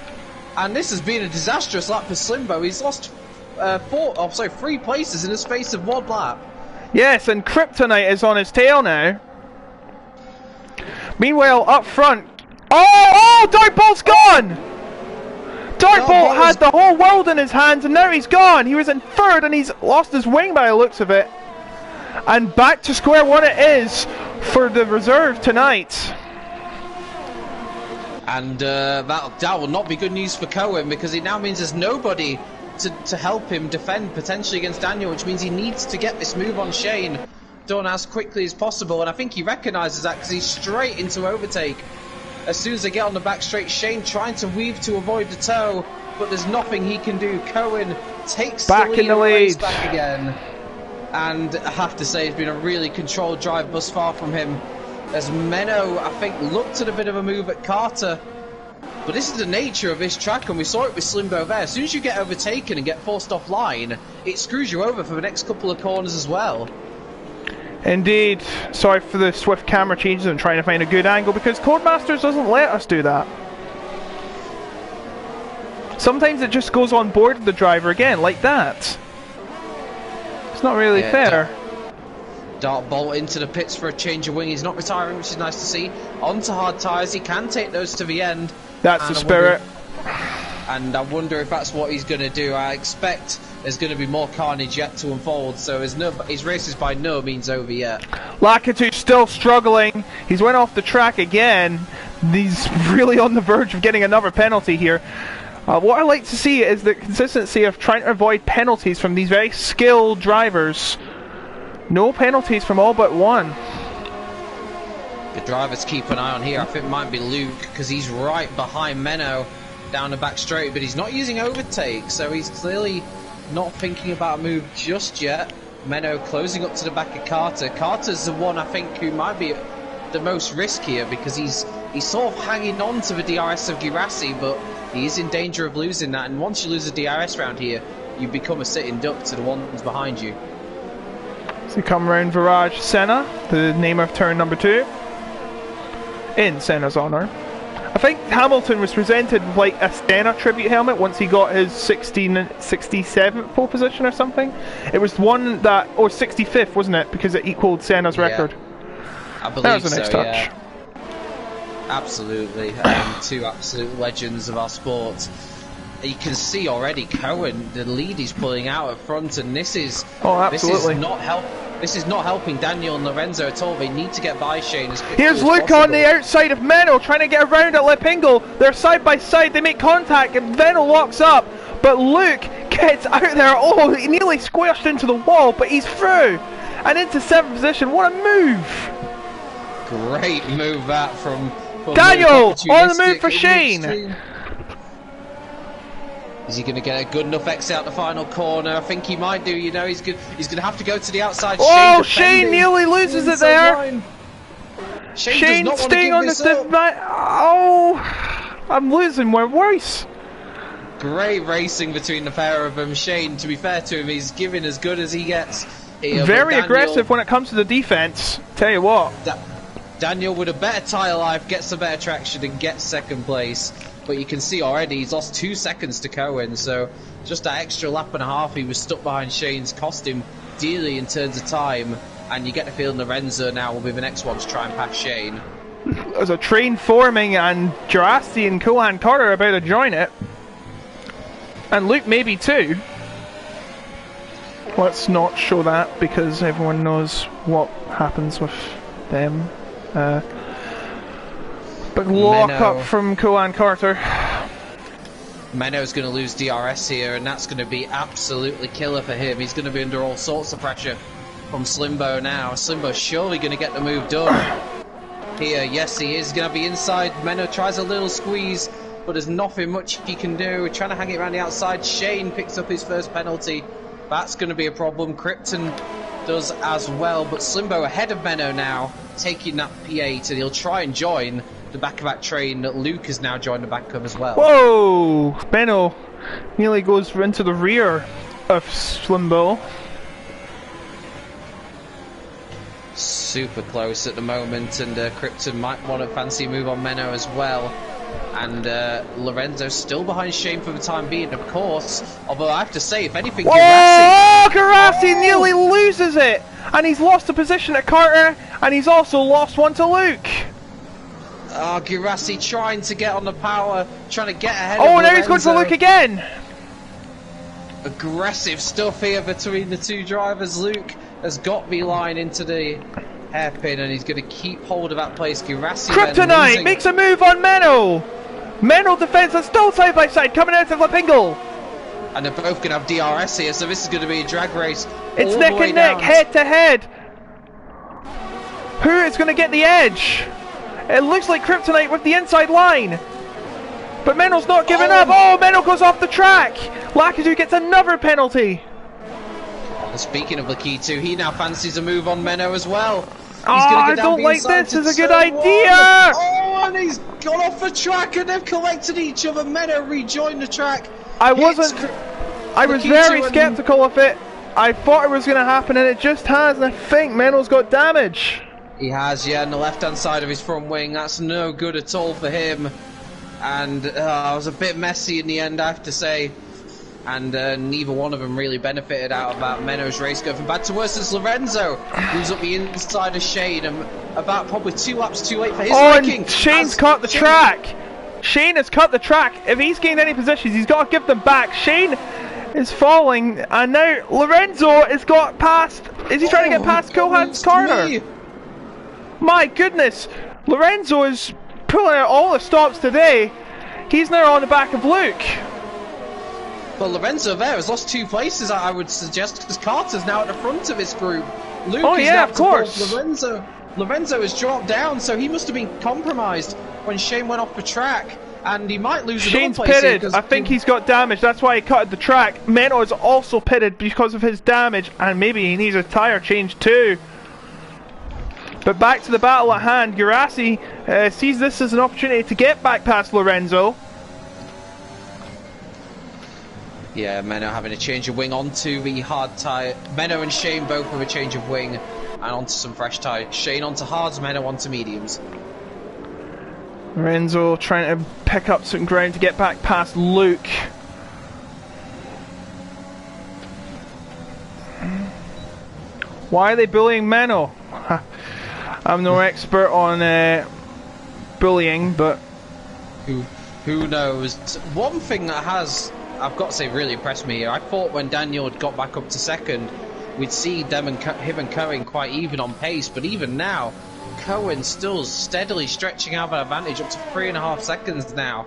[SPEAKER 2] And this has been a disastrous lap for Slimbo. He's lost 3 places in the space of 1 lap.
[SPEAKER 1] Yes, and Kryptonite is on his tail now. Meanwhile, up front... Oh! Dartbolt's gone! Dartbolt had the whole world in his hands and now he's gone! He was in 3rd and he's lost his wing by the looks of it. And back to square one it is for the reserve tonight.
[SPEAKER 2] And that will not be good news for Cohen, because it now means there's nobody to help him defend potentially against Daniel, which means he needs to get this move on Shane done as quickly as possible. And I think he recognises that, because he's straight into overtake. As soon as they get on the back straight, Shane trying to weave to avoid the toe, but there's nothing he can do. Cohen takes
[SPEAKER 1] back
[SPEAKER 2] the lead
[SPEAKER 1] in the lead
[SPEAKER 2] back again. And I have to say, it's been a really controlled drive thus far from him. As Menno, I think, looked at a bit of a move at Carter. But this is the nature of this track, and we saw it with Slimbo there. As soon as you get overtaken and get forced offline, it screws you over for the next couple of corners as well.
[SPEAKER 1] Indeed. Sorry for the swift camera changes and trying to find a good angle, because Codemasters doesn't let us do that. Sometimes it just goes on board of the driver again, like that. It's not really fair.
[SPEAKER 2] Dartbolt into the pits for a change of wing. He's not retiring, which is nice to see. Onto hard tyres. He can take those to the end.
[SPEAKER 1] That's the spirit.
[SPEAKER 2] And I wonder if that's what he's going to do. I expect there's going to be more carnage yet to unfold. So his race is by no means over yet. Lakitu's
[SPEAKER 1] still struggling. He's went off the track again. He's really on the verge of getting another penalty here. What I like to see is the consistency of trying to avoid penalties from these very skilled drivers. No penalties from all but one.
[SPEAKER 2] The drivers keep an eye on here. I think it might be Luke, because he's right behind Menno down the back straight, but he's not using overtake, so he's clearly not thinking about a move just yet. Menno closing up to the back of Carter. Carter's the one, I think, who might be the most riskier, because he's sort of hanging on to the DRS of Girassi, but he is in danger of losing that, and once you lose a DRS round here, you become a sitting duck to the ones behind you.
[SPEAKER 1] So we come around Virage Senna, the name of turn number 2, in Senna's honour. I think Hamilton was presented with like a Senna tribute helmet once he got his 67th pole position or something. It was one that, or 65th, wasn't it? Because it equalled Senna's record.
[SPEAKER 2] I believe
[SPEAKER 1] that was a nice touch.
[SPEAKER 2] Yeah. Absolutely. Two absolute legends of our sport. You can see already Cohen, the lead he's pulling out at front, and this is not helping Daniel and Lorenzo at all. They need to get by Shane as quickly
[SPEAKER 1] Here's
[SPEAKER 2] as
[SPEAKER 1] Luke
[SPEAKER 2] possible.
[SPEAKER 1] On the outside of Menno trying to get around at Lepingle. They're side by side, they make contact and Menno locks up, but Luke gets out there. Oh, he nearly squished into the wall, but he's through and into 7th position. What a move!
[SPEAKER 2] Great move that from
[SPEAKER 1] Daniel on the move for Shane.
[SPEAKER 2] Is he going to get a good enough exit out the final corner? I think he might do. You know, he's going to have to go to the outside.
[SPEAKER 1] Oh, Shane nearly loses it there. Shane staying on the oh, I'm losing my voice.
[SPEAKER 2] Great racing between the pair of them. Shane, to be fair to him, he's giving as good as he gets here.
[SPEAKER 1] Very aggressive when it comes to the defense. Tell you what.
[SPEAKER 2] Daniel with a better tyre life gets a better traction and gets 2nd place. But you can see already he's lost 2 seconds to Cohen, so just that extra lap and a half he was stuck behind Shane's cost him dearly in terms of time, and you get the feeling Lorenzo now will be the next one to try and pass Shane.
[SPEAKER 1] There's a train forming and Girassi and Cohen Carter are about to join it. And Luke maybe too. Let's not show that because everyone knows what happens with them. But lock up from Cohen Carter.
[SPEAKER 2] Menno's going to lose DRS here, and that's going to be absolutely killer for him. He's going to be under all sorts of pressure from Slimbo now. Slimbo's surely going to get the move done here. Yes, he is going to be inside. Menno tries a little squeeze, but there's nothing much he can do. We're trying to hang it around the outside. Shane picks up his first penalty. That's going to be a problem. Krypton does as well. But Slimbo ahead of Menno now, taking that P8, and he'll try and join the back-of-back train. Luke has now joined the back of as well.
[SPEAKER 1] Whoa! Menno nearly goes into the rear of Slimbo.
[SPEAKER 2] Super close at the moment, and Krypton might want to fancy a move on Menno as well. And Lorenzo still behind Shane for the time being, of course. Although I have to say, if anything,
[SPEAKER 1] Gerassi nearly loses it! And he's lost a position at Carter, and he's also lost one to Luke.
[SPEAKER 2] Oh, Gerassi trying to get on the power, trying to get ahead
[SPEAKER 1] of
[SPEAKER 2] Lorenzo.
[SPEAKER 1] Now he's going for Luke again!
[SPEAKER 2] Aggressive stuff here between the two drivers. Luke has got the line into the hairpin, and he's going to keep hold of that place. Gerassi
[SPEAKER 1] Kryptonite makes a move on Menno! Menno defense are still side by side, coming out of Lapingle!
[SPEAKER 2] And they're both going to have DRS here, so this is going to be a drag race.
[SPEAKER 1] It's neck and neck, head to head! Who is going to get the edge? It looks like Kryptonite with the inside line! But Menno's not giving up! Oh, Menno goes off the track! Lakitu gets another penalty!
[SPEAKER 2] Speaking of Lakitu, he now fancies a move on Menno as well.
[SPEAKER 1] I don't like this. It's a good idea.
[SPEAKER 2] Oh, and he's gone off the track, and they've collected each other. Menno rejoined the track.
[SPEAKER 1] I was very skeptical of it. I thought it was going to happen, and it just has. And I think Menno's got damage.
[SPEAKER 2] He has, yeah, on the left-hand side of his front wing. That's no good at all for him. And it was a bit messy in the end, I have to say. And neither one of them really benefited out of that. Menno's race going from bad to worse as Lorenzo, who's up the inside of Shane, and about probably 2 laps too late for his ranking.
[SPEAKER 1] And Shane's cut the track. Shane has cut the track. If he's gained any positions, he's got to give them back. Shane is falling, and now Lorenzo has got past. Is he trying to get past Cohan's corner? My goodness, Lorenzo is pulling out all the stops today. He's now on the back of Luke.
[SPEAKER 2] But Lorenzo there has lost 2 places, I would suggest, because Carter's now at the front of his group. Luke is now
[SPEAKER 1] of course.
[SPEAKER 2] Lorenzo has dropped down, so he must have been compromised when Shane went off the track, and he might lose another place.
[SPEAKER 1] Shane's pitted. I think he's got damage. That's why he cut the track. Menno is also pitted because of his damage, and maybe he needs a tyre change too. But back to the battle at hand. Gerassi sees this as an opportunity to get back past Lorenzo.
[SPEAKER 2] Yeah, Menno having a change of wing onto the hard tyre. Menno and Shane both with a change of wing and onto some fresh tyre. Shane onto hards, Menno onto mediums.
[SPEAKER 1] Lorenzo trying to pick up some ground to get back past Luke. Why are they bullying Menno? I'm no expert on bullying, but
[SPEAKER 2] who knows? One thing that has, I've got to say, really impressed me here. I thought when Daniel had got back up to second, we'd see them and him and Cohen quite even on pace, but even now, Cohen still steadily stretching out that advantage up to 3.5 seconds now.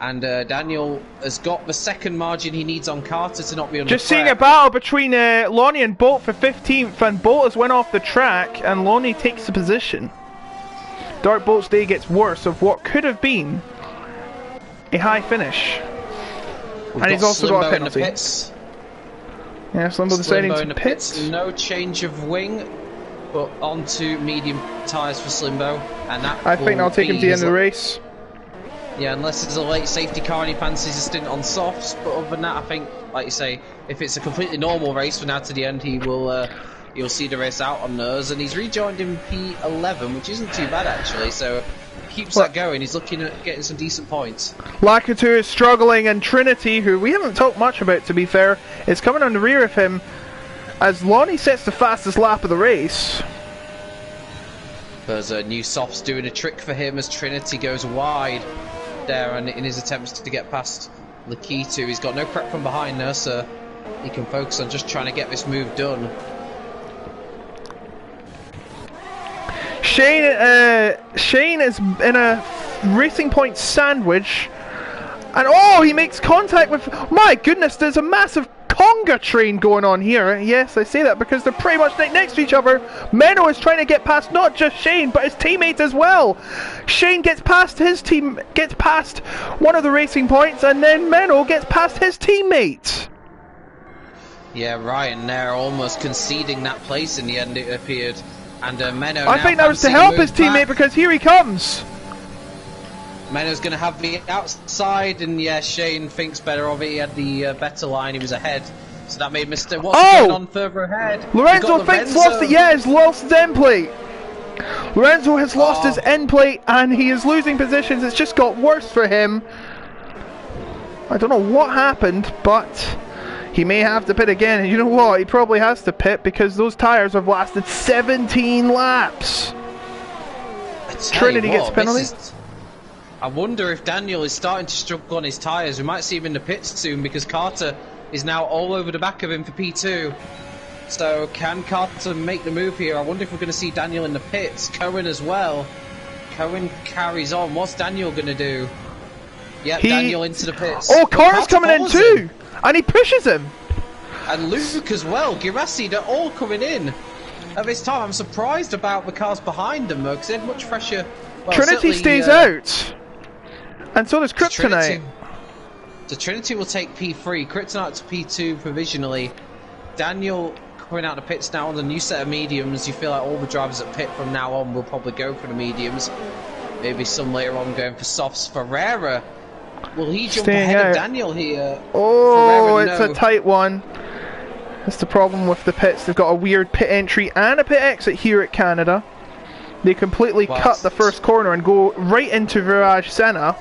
[SPEAKER 2] And Daniel has got the second margin he needs on Carter to not be under
[SPEAKER 1] just seeing a battle between Lonnie and Bolt for 15th, and Bolt has went off the track, and Lonnie takes the position. Dark Bolt's day gets worse of what could have been a high finish. And he's also got a penalty. Yeah, Slimbo deciding to pit.
[SPEAKER 2] No change of wing, but onto medium tyres for Slimbo, and that
[SPEAKER 1] I think I'll take him to the end of the race.
[SPEAKER 2] Yeah, unless it's a late safety car and he fancies a stint on softs, but other than that, I think, like you say, if it's a completely normal race from now to the end, he will you'll see the race out on those, and he's rejoined in P11, which isn't too bad actually, so keeps that going. He's looking at getting some decent points. Lakitu
[SPEAKER 1] is struggling, and Trinity, who we haven't talked much about to be fair, is coming on the rear of him as Lonnie sets the fastest lap of the race.
[SPEAKER 2] There's a new softs doing a trick for him as Trinity goes wide there, and in his attempts to get past Lakitu, he's got no prep from behind there, so he can focus on just trying to get this move done.
[SPEAKER 1] Shane is in a Racing Point sandwich, and oh, he makes contact with. My goodness, there's a massive conga train going on here. Yes, I say that because they're pretty much next to each other. Menno is trying to get past not just Shane, but his teammates as well. Shane gets past his team, gets past one of the Racing Points, and then Menno gets past his teammate.
[SPEAKER 2] Yeah, Ryan there almost conceding that place in the end, it appeared. And Menno
[SPEAKER 1] I think that was to help his teammate because here he comes.
[SPEAKER 2] Menno's going to have the outside, and yeah, Shane thinks better of it. He had the better line, he was ahead. So that made mistake. What's going on further ahead?
[SPEAKER 1] Lorenzo thinks lost it. Yeah, he's lost his end plate. Lorenzo has lost his end plate and he is losing positions. It's just got worse for him. I don't know what happened, but he may have to pit again. And you know what? He probably has to pit because those tyres have lasted 17 laps. Trinity gets a penalty.
[SPEAKER 2] I wonder if Daniel is starting to struggle on his tyres. We might see him in the pits soon because Carter is now all over the back of him for P2. So can Carter make the move here? I wonder if we're going to see Daniel in the pits. Cohen as well. Cohen carries on. What's Daniel going to do? Yep, Daniel into the pits.
[SPEAKER 1] Oh, Carter's coming in too! And he pushes him!
[SPEAKER 2] And Luke as well. Girassi, they're all coming in at this time. I'm surprised about the cars behind them though, because they had much fresher. Well,
[SPEAKER 1] Trinity stays out. And so does Kryptonite.
[SPEAKER 2] So Trinity will take P3. Kryptonite to P2 provisionally. Daniel coming out of the pits now on the new set of mediums. You feel like all the drivers at pit from now on will probably go for the mediums. Maybe some later on going for softs. Ferreira, will he jump ahead of Daniel here?
[SPEAKER 1] Oh, Ferreira, it's a tight one. That's the problem with the pits. They've got a weird pit entry and a pit exit here at Canada. They completely cut the first corner and go right into Virage Senna.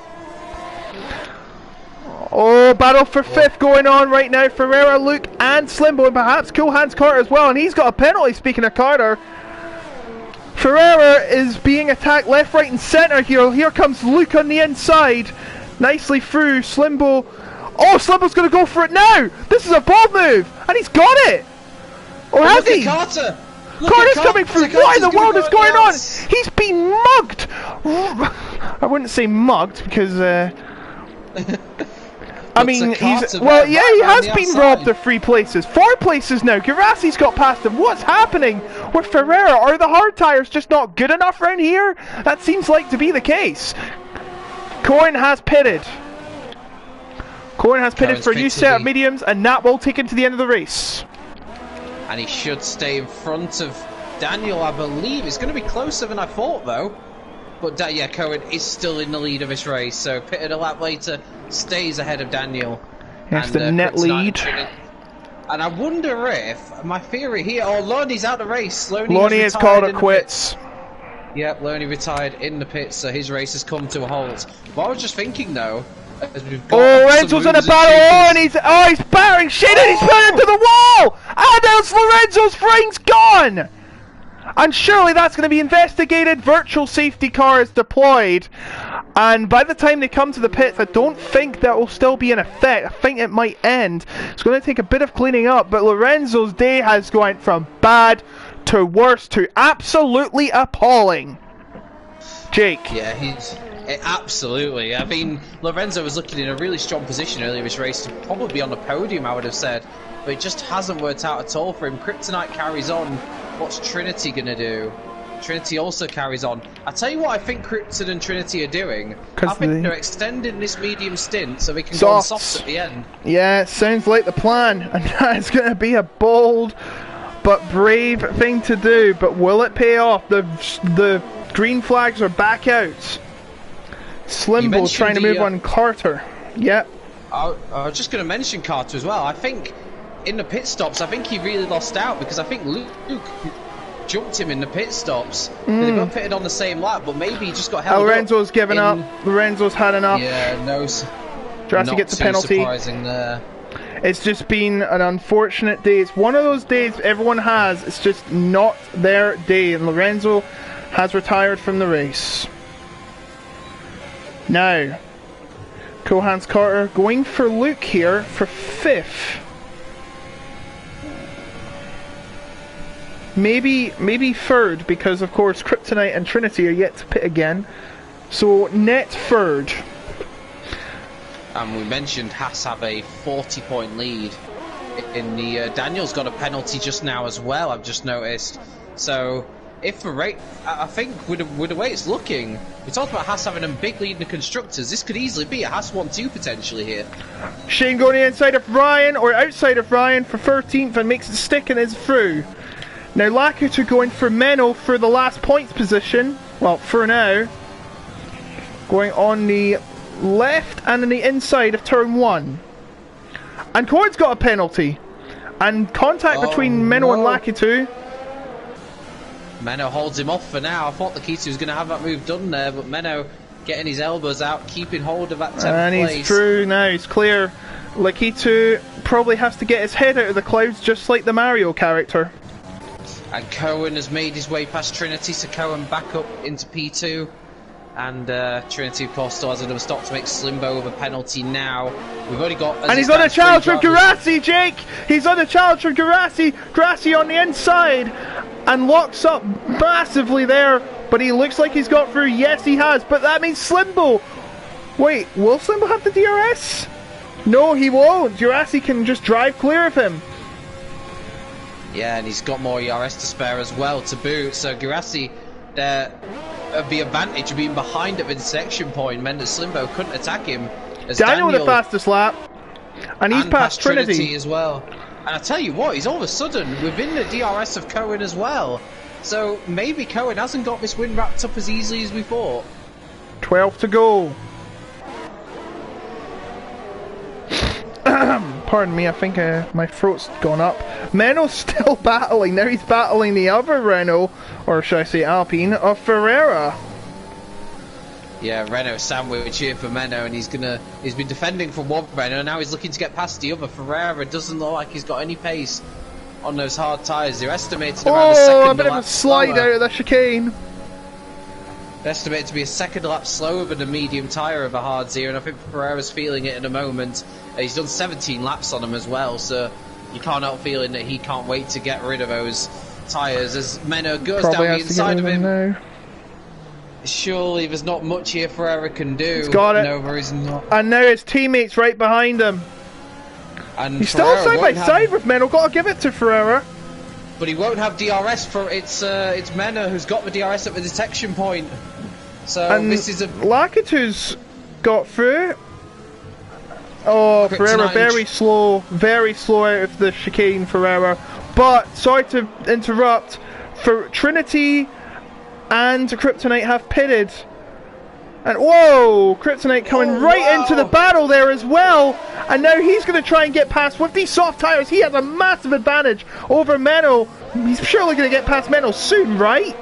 [SPEAKER 1] Oh, battle for fifth going on right now. Ferreira, Luke, and Slimbo, and perhaps Cool Hands Carter as well. And he's got a penalty, speaking of Carter. Ferreira is being attacked left, right, and centre here. Here comes Luke on the inside. Nicely through. Slimbo. Oh, Slimbo's going to go for it now. This is a bold move. And he's got it. Or has he?
[SPEAKER 2] Carter.
[SPEAKER 1] Carter's coming through. What in the world is going on? He's been mugged. I wouldn't say mugged because... I mean, he's... Well, yeah, he has been robbed of 3 places. 4 places now. Gerassi's got past him. What's happening with Ferreira? Are the hard tyres just not good enough around here? That seems like to be the case. Cohen has pitted. Cohen has pitted for a new set of mediums, and that will take him to the end of the race.
[SPEAKER 2] And he should stay in front of Daniel, I believe. It's going to be closer than I thought, though. But yeah, Cohen is still in the lead of this race, so pitted a lap later, stays ahead of Daniel.
[SPEAKER 1] That's the net lead.
[SPEAKER 2] And I wonder if, my theory here, Loney's out of the race.
[SPEAKER 1] Loney has called it quits.
[SPEAKER 2] Yep, Loney retired in the pits, so his race has come to a halt. But I was just thinking, though, as we've got
[SPEAKER 1] Lorenzo's in a battle, and he's battering shit, and he's put into the wall! And else Lorenzo's frame's gone! And surely that's going to be investigated. Virtual safety car is deployed. And by the time they come to the pits, I don't think that will still be in effect. I think it might end. It's going to take a bit of cleaning up. But Lorenzo's day has gone from bad to worse to absolutely appalling. Jake.
[SPEAKER 2] Yeah, he's... absolutely. I mean, Lorenzo was looking in a really strong position earlier this race to probably be on the podium, I would have said. But it just hasn't worked out at all for him. Kryptonite carries on. What's Trinity going to do? Trinity also carries on. I tell you what I think Krypton and Trinity are doing. I think they're extending this medium stint so they can go on softs at the end.
[SPEAKER 1] Yeah, sounds like the plan. And that is going to be a bold but brave thing to do. But will it pay off? The green flags are back out. Slimbo trying to move on Carter. Yep.
[SPEAKER 2] I was just going to mention Carter as well. I think in the pit stops, I think he really lost out because I think Luke jumped him in the pit stops. They both pitted on the same lap, but maybe he just got held
[SPEAKER 1] Lorenzo's given up. Lorenzo's had enough.
[SPEAKER 2] Yeah, no.
[SPEAKER 1] Jurassic gets a penalty.
[SPEAKER 2] Surprising there.
[SPEAKER 1] It's just been an unfortunate day. It's one of those days everyone has. It's just not their day, and Lorenzo has retired from the race. Now, Cohans Carter going for Luke here for 5th. Maybe 3rd, because of course Kryptonite and Trinity are yet to pit again. So net 3rd.
[SPEAKER 2] And we mentioned Haas have a 40-point lead in the Daniel's got a penalty just now as well, I've just noticed. So if the rate, I think with the way it's looking, we talked about Haas having a big lead in the constructors. This could easily be a Haas 1-2 potentially here.
[SPEAKER 1] Shane going inside of Ryan, or outside of Ryan for 13th, and makes it stick and is through. Now Lakutu going for Menno for the last points position. Well, for now. Going on the left and on the inside of turn 1. And Cohen's got a penalty. And contact between Menno and Lakitu.
[SPEAKER 2] Menno holds him off for now. I thought Lakitu was going to have that move done there, but Menno getting his elbows out, keeping hold of that 10th
[SPEAKER 1] and
[SPEAKER 2] place.
[SPEAKER 1] He's through now, he's clear. Lakitu probably has to get his head out of the clouds just like the Mario character.
[SPEAKER 2] And Cohen has made his way past Trinity, so Cohen back up into P2. And Trinity, of course, still has another stop to make Slimbo with a penalty now. We've only got...
[SPEAKER 1] And he's on a challenge from Garassi, Jake! He's on a challenge from Garassi! Garassi on the inside! And locks up massively there, but he looks like he's got through. Yes, he has, but that means Slimbo... Wait, will Slimbo have the DRS? No, he won't. Garassi can just drive clear of him.
[SPEAKER 2] Yeah, and he's got more ERS to spare as well to boot, so Garassi... the advantage of being behind at the intersection point meant that Slimbo couldn't attack him. As
[SPEAKER 1] Daniel with the fastest lap, and he's past Trinity
[SPEAKER 2] as well. And I tell you what, he's all of a sudden within the DRS of Cohen as well. So maybe Cohen hasn't got this win wrapped up as easily as we thought.
[SPEAKER 1] 12 to go. Pardon me, I think my throat's gone up. Menno's still battling. Now he's battling the other Renault, or should I say Alpine, of Ferreira.
[SPEAKER 2] Yeah, Renault sandwich here for Menno, and he's been defending from one Renault, and now he's looking to get past the other. Ferreira doesn't look like he's got any pace on those hard tyres. They're estimated around a second
[SPEAKER 1] a bit of a slide out of the chicane.
[SPEAKER 2] They're estimated to be a second lap slower than the medium tyre of a hards here, and I think Ferreira's feeling it in a moment. He's done 17 laps on them as well, so you can't help feeling that he can't wait to get rid of those tyres as Menno goes
[SPEAKER 1] Probably
[SPEAKER 2] down the inside of him.
[SPEAKER 1] Now.
[SPEAKER 2] Surely there's not much here Ferreira can do.
[SPEAKER 1] He's got it.
[SPEAKER 2] No, there is not.
[SPEAKER 1] And now his teammates right behind him.
[SPEAKER 2] And
[SPEAKER 1] he's still side by side with Menno. Got to give it to Ferreira.
[SPEAKER 2] But he won't have DRS for it's Menno who's got the DRS at the detection point. So
[SPEAKER 1] and
[SPEAKER 2] this is a
[SPEAKER 1] Lakitu's got through. Oh, Ferreira very slow out of the chicane, Ferreira. But sorry to interrupt. For Trinity and Kryptonite have pitted. And whoa, Kryptonite coming into the battle there as well. And now he's going to try and get past with these soft tyres. He has a massive advantage over Menno. He's surely going to get past Menno soon, right?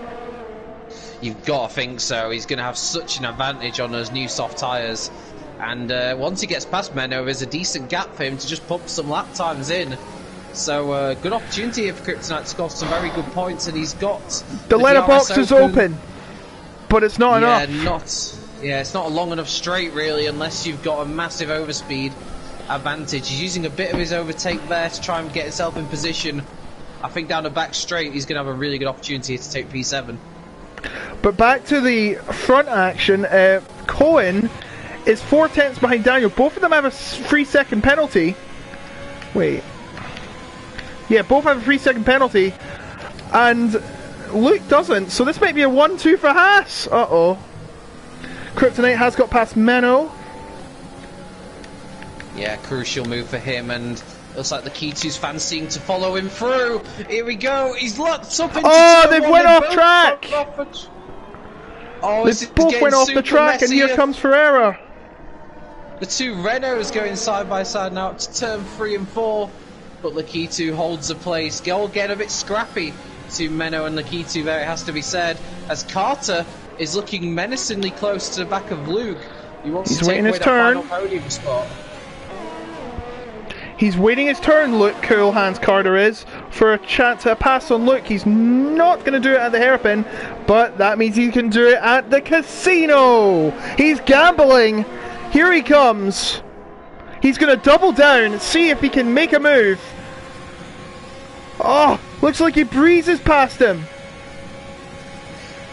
[SPEAKER 2] You've got to think so. He's going to have such an advantage on those new soft tyres. And once he gets past Menno, there's a decent gap for him to just pump some lap times in. So good opportunity here for Kryptonite to score some very good points, and he's got
[SPEAKER 1] the letterbox is open, but it's not enough.
[SPEAKER 2] It's not a long enough straight really, unless you've got a massive overspeed advantage. He's using a bit of his overtake there to try and get himself in position. I think down the back straight, he's going to have a really good opportunity to take P7.
[SPEAKER 1] But back to the front action, Cohen is 4 tenths behind Daniel. Both of them have a 3-second penalty. Wait. Yeah, both have a 3-second penalty. And Luke doesn't. So this might be a 1-2 for Haas. Uh-oh. Kryptonite has got past Menno.
[SPEAKER 2] Yeah, crucial move for him, and looks like the K2's fancying to follow him through. Here we go. He's locked up into
[SPEAKER 1] they've went off track. They both went off the track, and here comes Ferreira.
[SPEAKER 2] The two Renaults going side by side now up to turn 3 and 4, but Lakitu holds the place. Goal getting a bit scrappy to Menno and Lakitu there, it has to be said, as Carter is looking menacingly close to the back of Luke. He wants to take away that final podium spot.
[SPEAKER 1] He's waiting his turn, Luke Cool Hands Carter is, for a chance to pass on Luke. He's not going to do it at the hairpin, but that means he can do it at the casino. He's gambling. Here he comes. He's going to double down and see if he can make a move. Oh, looks like he breezes past him.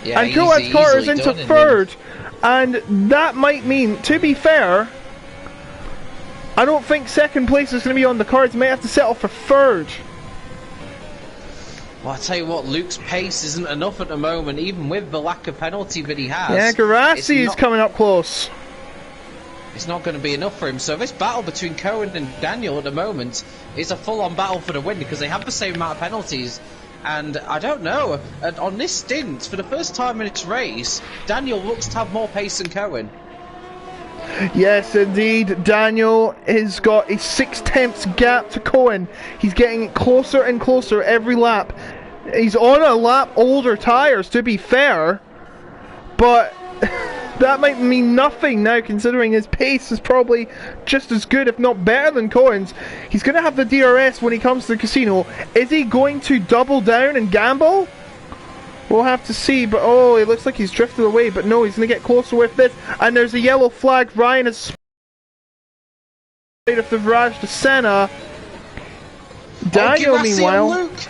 [SPEAKER 2] Yeah,
[SPEAKER 1] and Cool Hands Carter is into third. And that might mean, to be fair, I don't think second place is going to be on the cards. He might have to settle for third.
[SPEAKER 2] Well, I tell you what, Luke's pace isn't enough at the moment, even with the lack of penalty that he has.
[SPEAKER 1] Yeah, Garassi is coming up close.
[SPEAKER 2] It's not going to be enough for him. So this battle between Cohen and Daniel at the moment is a full-on battle for the win because they have the same amount of penalties. And I don't know, on this stint, for the first time in its race, Daniel looks to have more pace than Cohen.
[SPEAKER 1] Yes, indeed. Daniel has got a 6/10 gap to Cohen. He's getting closer and closer every lap. He's on a lap older tyres, to be fair, but that might mean nothing now, considering his pace is probably just as good, if not better, than Cohen's. He's going to have the DRS when he comes to the casino. Is he going to double down and gamble? We'll have to see, but oh, it looks like he's drifted away, but no, he's going to get closer with this, and there's a yellow flag. Ryan has of the Virage to Senna. Daniel, meanwhile...
[SPEAKER 2] Luke.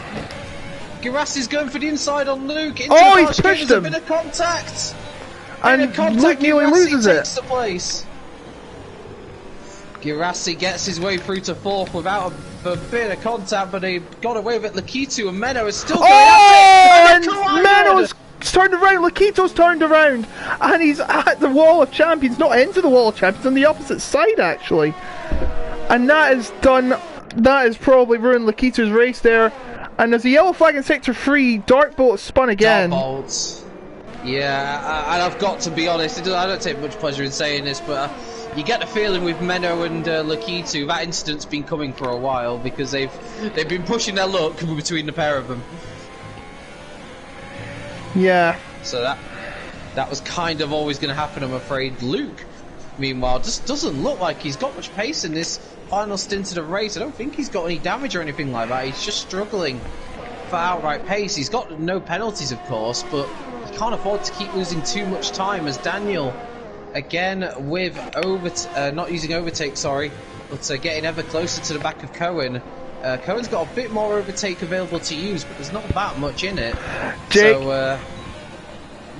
[SPEAKER 2] Gerassi's going for the inside on Luke.
[SPEAKER 1] Oh, he's pushed him!
[SPEAKER 2] A bit of contact!
[SPEAKER 1] And Luke nearly loses it.
[SPEAKER 2] Takes the place. Gerassi gets his way through to fourth without a bit of contact, but he got away with it. Lakitu and Menno is still going at it!
[SPEAKER 1] And Menno's turned around, Lakito's turned around, and he's at the Wall of Champions, not into the Wall of Champions, on the opposite side actually. And that has probably ruined Lakito's race there. And there's a yellow flag in sector 3, Darkbolt spun again.
[SPEAKER 2] Darkbolt. Yeah, and I've got to be honest, I don't take much pleasure in saying this, but you get the feeling with Menno and Lakitu, that incident's been coming for a while, because they've been pushing their luck between the pair of them.
[SPEAKER 1] Yeah.
[SPEAKER 2] So that was kind of always going to happen, I'm afraid. Luke, meanwhile, just doesn't look like he's got much pace in this final stint of the race. I don't think he's got any damage or anything like that. He's just struggling for outright pace. He's got no penalties, of course, but he can't afford to keep losing too much time, as Daniel, again with not using overtake, sorry, but getting ever closer to the back of Cohen. Cohen's got a bit more overtake available to use, but there's not that much in it.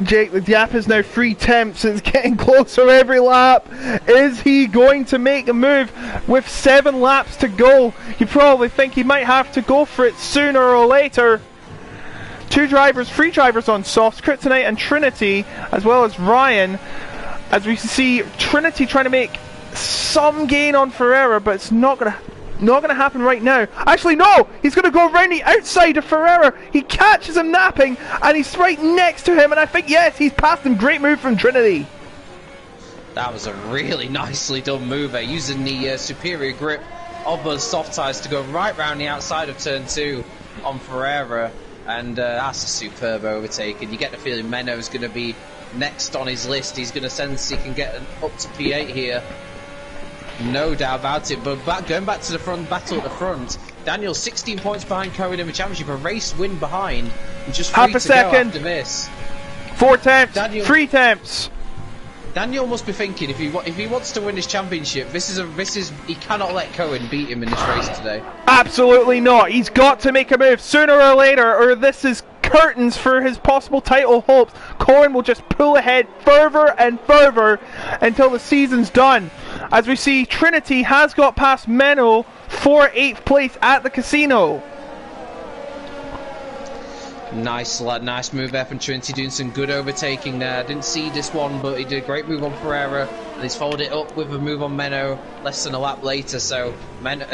[SPEAKER 1] Jake, the gap is now 3 temps. It's getting closer every lap. Is he going to make a move with 7 laps to go? You probably think he might have to go for it sooner or later. 3 drivers on softs, Kryptonite and Trinity, as well as Ryan. As we see Trinity trying to make some gain on Ferreira, but it's not gonna happen right now. Actually, no! He's gonna go around the outside of Ferreira. He catches him napping, and he's right next to him, and I think, yes, he's passed him. Great move from Trinity.
[SPEAKER 2] That was a really nicely done move there, using the superior grip of those soft tyres to go right round the outside of turn 2 on Ferreira, and that's a superb overtake, and you get the feeling Menno's gonna be next on his list. He's gonna sense he can get up to P8 here. No doubt about it, but going back to the front battle at the front, Daniel's 16 points behind Cohen in the championship, a race win behind, and just
[SPEAKER 1] half a second
[SPEAKER 2] after this.
[SPEAKER 1] 4 temps, 3 temps.
[SPEAKER 2] Daniel must be thinking, if he wants to win this championship, he cannot let Cohen beat him in this race today.
[SPEAKER 1] Absolutely not. He's got to make a move sooner or later, or this is curtains for his possible title hopes. Cohen will just pull ahead further and further until the season's done. As we see, Trinity has got past Menno for 8th place at the casino.
[SPEAKER 2] Nice move there from Trinity, doing some good overtaking there. Didn't see this one, but he did a great move on Ferreira, and he's followed it up with a move on Menno less than a lap later. So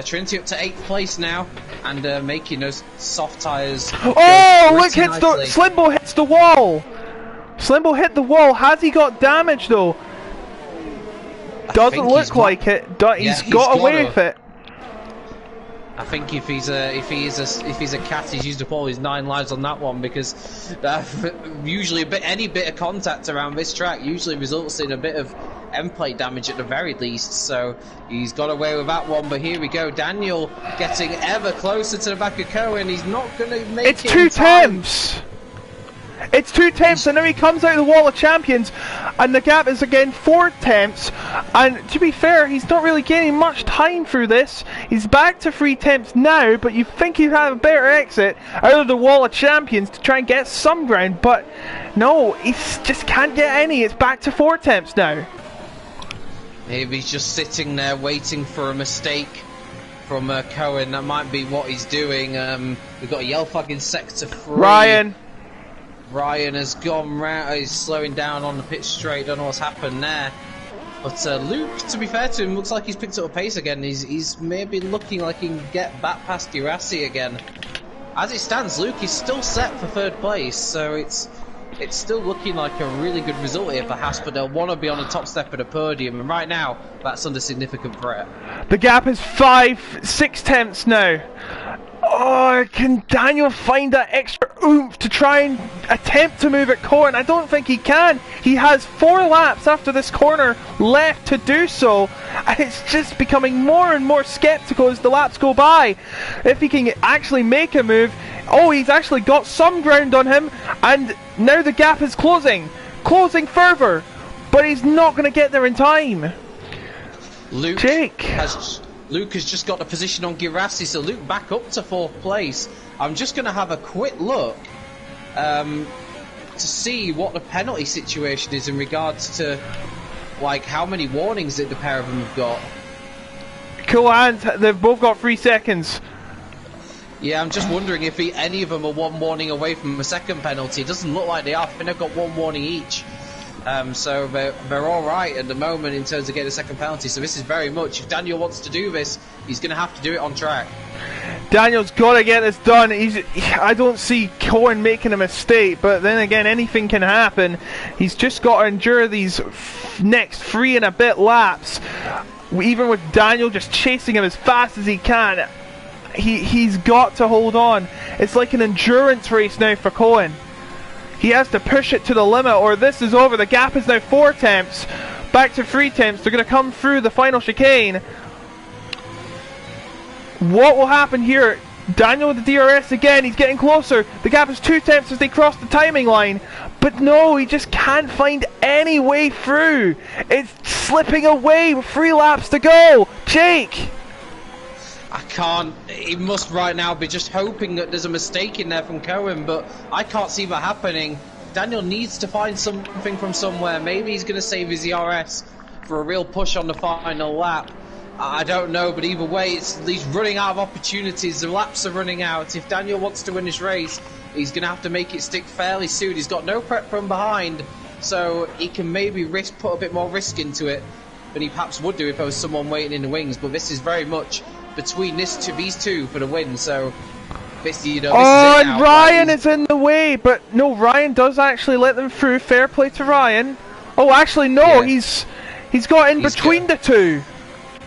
[SPEAKER 2] Trinity up to 8th place now, and making those soft tyres.
[SPEAKER 1] Oh, look, Slimbo hits the wall. Slimbo hit the wall. Has he got damage though? Doesn't look like it. He's got away with it.
[SPEAKER 2] I think if he's a cat, he's used up all his 9 lives on that one, because usually any bit of contact around this track usually results in a bit of end plate damage at the very least. So he's got away with that one. But here we go, Daniel getting ever closer to the back of Cohen. He's not going to make it.
[SPEAKER 1] It's 2 temps. It's 2 temps, and now he comes out of the Wall of Champions, and the gap is again 4 temps. And to be fair, he's not really gaining much time through this. He's back to 3 temps now, but you think he'd have a better exit out of the Wall of Champions to try and get some ground, but no, he just can't get any. It's back to 4 temps now.
[SPEAKER 2] Maybe he's just sitting there waiting for a mistake from Cohen. That might be what he's doing. We've got a yellow flag in sector 3. Ryan has gone round. He's slowing down on the pitch straight. Don't know what's happened there. But Luke, to be fair to him, looks like he's picked up a pace again. He's maybe looking like he can get back past Girassi again. As it stands, Luke is still set for 3rd place, so it's still looking like a really good result here for Haas, but they'll want to be on the top step of the podium, and right now, that's under significant threat.
[SPEAKER 1] The gap is 6 tenths now. Oh, can Daniel find that extra oomph to try and attempt to move at Cohen? I don't think he can. He has 4 laps after this corner left to do so, and it's just becoming more and more sceptical as the laps go by. If he can actually make a move. Oh, he's actually got some ground on him, and now the gap is closing further, but he's not going to get there in time.
[SPEAKER 2] Luke has just got the position on Girassi, so Luke back up to 4th place. I'm just going to have a quick look to see what the penalty situation is in regards to like how many warnings that the pair of them have got.
[SPEAKER 1] Cool hands, they've both got 3 seconds.
[SPEAKER 2] Yeah, I'm just wondering if any of them are 1 warning away from a second penalty. It doesn't look like they are. I think they've got 1 warning each. So they're all right at the moment in terms of getting a second penalty. So this is very much, if Daniel wants to do this, he's going to have to do it on track.
[SPEAKER 1] Daniel's got to get this done. I don't see Cohen making a mistake, but then again, anything can happen. He's just got to endure these next 3 and a bit laps. Even with Daniel just chasing him as fast as he can, he's got to hold on. It's like an endurance race now for Cohen. He has to push it to the limit or this is over. The gap is now 4 tenths, back to 3 tenths. They're going to come through the final chicane. What will happen here? Daniel with the DRS again, he's getting closer. The gap is 2 tenths as they cross the timing line. But no, he just can't find any way through. It's slipping away with 3 laps to go. Jake!
[SPEAKER 2] I can't. He must right now be just hoping that there's a mistake in there from Cohen, but I can't see that happening. Daniel needs to find something from somewhere. Maybe he's going to save his ERS for a real push on the final lap. I don't know, but either way, he's running out of opportunities. The laps are running out. If Daniel wants to win this race, he's going to have to make it stick fairly soon. He's got no prep from behind, so he can maybe put a bit more risk into it than he perhaps would do if there was someone waiting in the wings. But this is very much between these two for the win, so this, you know, this
[SPEAKER 1] oh,
[SPEAKER 2] is
[SPEAKER 1] and Ryan is in the way, but no, Ryan does actually let them through. Fair play to Ryan. Oh, actually, no, yeah. He's got in between the two.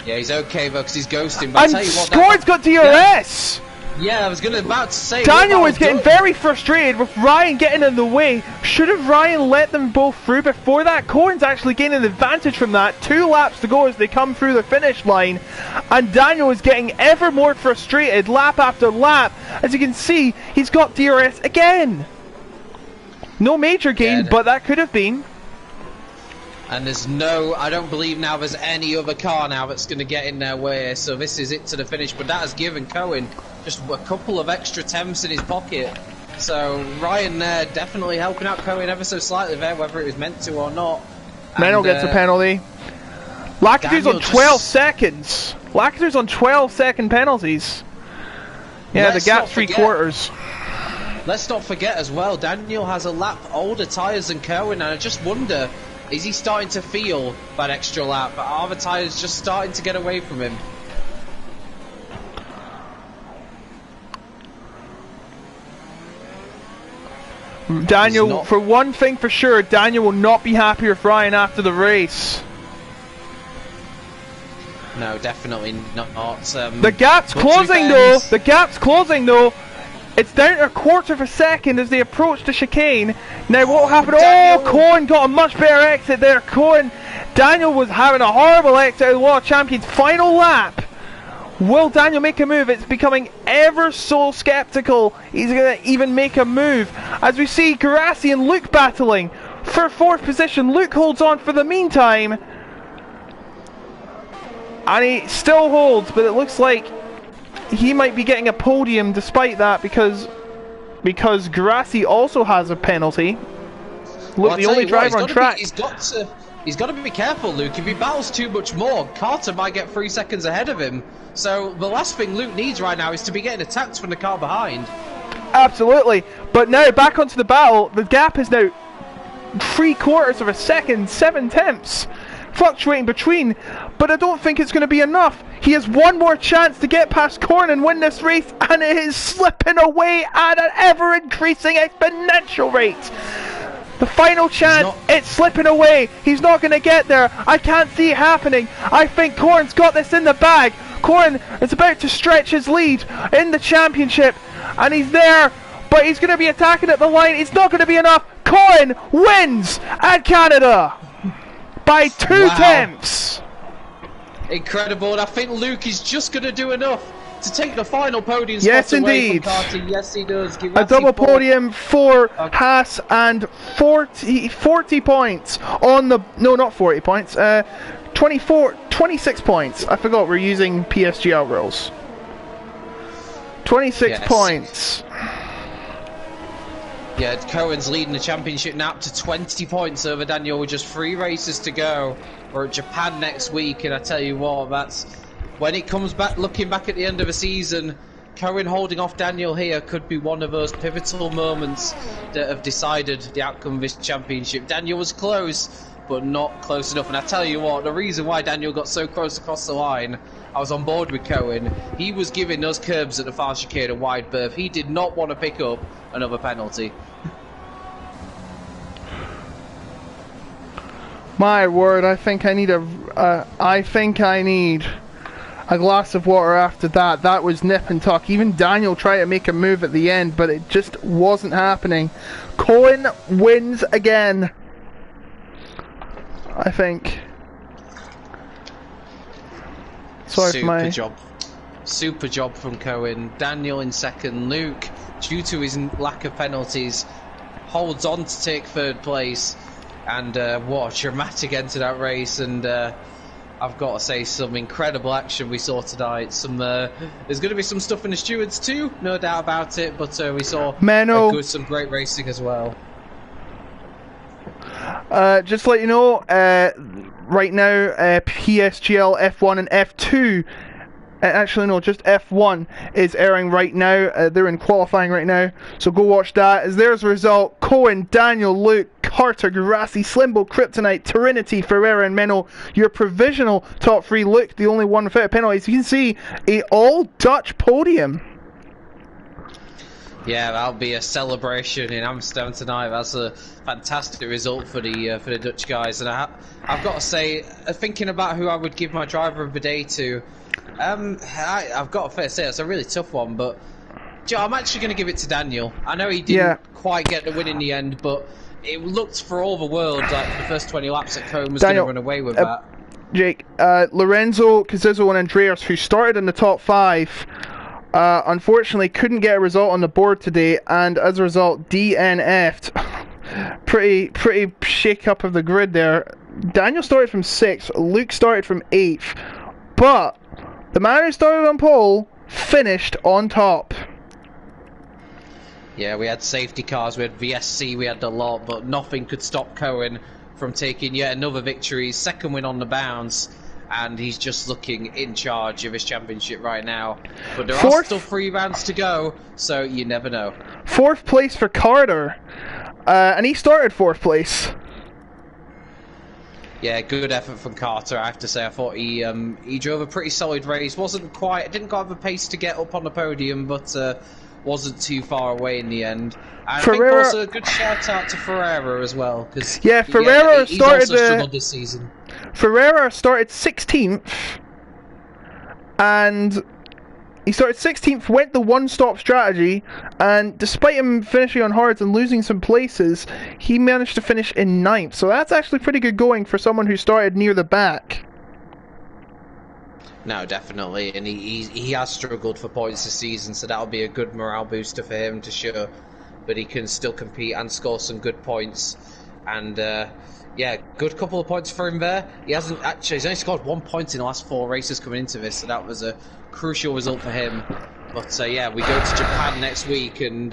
[SPEAKER 2] Yeah, he's okay though, because he's ghosting. But
[SPEAKER 1] and
[SPEAKER 2] I'll tell you what,
[SPEAKER 1] Scored's got DRS.
[SPEAKER 2] Yeah, I was about to say.
[SPEAKER 1] Daniel was getting very frustrated with Ryan getting in the way. Should have Ryan let them both through before that? Cohen's actually gaining the advantage from that. 2 laps to go as they come through the finish line. And Daniel is getting ever more frustrated lap after lap. As you can see, he's got DRS again. No major gain, but that could have been.
[SPEAKER 2] And there's I don't believe now there's any other car now that's going to get in their way, so this is it to the finish. But that has given Cohen just a couple of extra temps in his pocket. So Ryan there definitely helping out Cohen ever so slightly there, whether it was meant to or not.
[SPEAKER 1] Menno gets a penalty. Lacazer's on 12 seconds. Lacazer's on 12-second penalties. Yeah, the gap's 3/4.
[SPEAKER 2] Let's not forget as well, Daniel has a lap older tyres than Cohen, and I just wonder, is he starting to feel that extra lap? Are the tyres just starting to get away from him?
[SPEAKER 1] Daniel, for one thing for sure, Daniel will not be happy with Ryan after the race.
[SPEAKER 2] No, definitely not.
[SPEAKER 1] The gap's closing though. The gap's closing though. It's down to 1/4 of a second as they approach the chicane. Now what will happen? Oh, Cohen got a much better exit there. Daniel was having a horrible exit of the World Champions. Final lap. Will Daniel make a move? It's becoming ever so skeptical. He's going to even make a move. As we see Girassi and Luke battling for 4th position. Luke holds on for the meantime. And he still holds, but it looks like he might be getting a podium despite that because Girassi also has a penalty. Look, the only driver on track.
[SPEAKER 2] he's got to be careful, Luke. If he battles too much more, Carter might get 3 seconds ahead of him. So the last thing Luke needs right now is to be getting attacked from the car behind.
[SPEAKER 1] Absolutely. But now, back onto the battle, the gap is now 3/4 of a second, 7 tenths. Fluctuating between, but I don't think it's going to be enough. He has one more chance to get past Corn and win this race, and it is slipping away at an ever-increasing exponential rate. The final chance, it's slipping away. He's not going to get there. I can't see it happening. I think Corn's got this in the bag. Corn is about to stretch his lead in the championship, and he's there, but he's going to be attacking at the line. It's not going to be enough. Corn wins at Canada by 2 tenths.
[SPEAKER 2] Incredible, and I think Luke is just going to do enough to take the final podium spot
[SPEAKER 1] yes,
[SPEAKER 2] away
[SPEAKER 1] indeed.
[SPEAKER 2] from Carter. Yes, he does.
[SPEAKER 1] A double podium for Haas and 40 points on the... No, not 40 points. 26 points. I forgot we're using PSGL rules. 26 points.
[SPEAKER 2] Yeah, Cohen's leading the championship now up to 20 points over Daniel with just 3 races to go. We're at Japan next week, and I tell you what, that's when it comes back, looking back at the end of the season, Cohen holding off Daniel here could be one of those pivotal moments that have decided the outcome of this championship. Daniel was close, but not close enough, and I tell you what, the reason why Daniel got so close across the line, I was on board with Cohen. He was giving those curbs at the far chicane a wide berth. He did not want to pick up another penalty.
[SPEAKER 1] My word, I think I need a glass of water after that. That was nip and tuck. Even Daniel tried to make a move at the end, but it just wasn't happening. Cohen wins again, I think. Sorry for my...
[SPEAKER 2] Super job from Cohen. Daniel in second. Luke, due to his lack of penalties, holds on to take 3rd place. And what a dramatic end to that race. And I've got to say, some incredible action we saw tonight. There's going to be some stuff in the stewards too, no doubt about it. But we saw some great racing as well.
[SPEAKER 1] Just to let you know, right now, PSGL F1 and F2, actually no, just F1 is airing right now. They're in qualifying right now, so go watch that. As there's a result, Cohen, Daniel, Luke, Carter, Garassi, Slimbo, Kryptonite, Trinity, Ferreira and Menno, your provisional top 3. Luke, the only one without penalties. You can see a all-Dutch podium.
[SPEAKER 2] Yeah, that'll be a celebration in Amsterdam tonight. That's a fantastic result for the Dutch guys. And I've got to say, thinking about who I would give my driver of the day to, I've got to say it's a really tough one, but I'm actually going to give it to Daniel. I know he didn't quite get the win in the end, but it looked for all the world like the first 20 laps that Cohen was going to run away with that.
[SPEAKER 1] Jake, Lorenzo, Cazizzo and Andreas, who started in the top 5, unfortunately couldn't get a result on the board today, and as a result DNF'd. pretty shake up of the grid there. Daniel started from 6th, Luke started from 8th, but the man who started on pole finished on top.
[SPEAKER 2] Yeah, we had safety cars, we had VSC, we had a lot, but nothing could stop Cohen from taking yet another victory, 2nd win on the bounce, and he's just looking in charge of his championship right now. But there are still 3 rounds to go, so you never know.
[SPEAKER 1] 4th place for Carter, and he started 4th place.
[SPEAKER 2] Yeah, good effort from Carter, I have to say. I thought he drove a pretty solid race. Didn't quite have the pace to get up on the podium, but wasn't too far away in the end. And
[SPEAKER 1] Ferreira,
[SPEAKER 2] I think also a good shout out to Ferreira as well, because
[SPEAKER 1] Ferreira
[SPEAKER 2] he's also struggled this season.
[SPEAKER 1] Ferreira started 16th, and he started 16th, went the one-stop strategy, and despite him finishing on hards and losing some places, he managed to finish in 9th. So that's actually pretty good going for someone who started near the back.
[SPEAKER 2] No, definitely, and he has struggled for points this season, so that'll be a good morale booster for him to show, but he can still compete and score some good points. And yeah, good couple of points for him there. He's only scored 1 point in the last 4 races coming into this, so that was a crucial result for him. But yeah, we go to Japan next week, and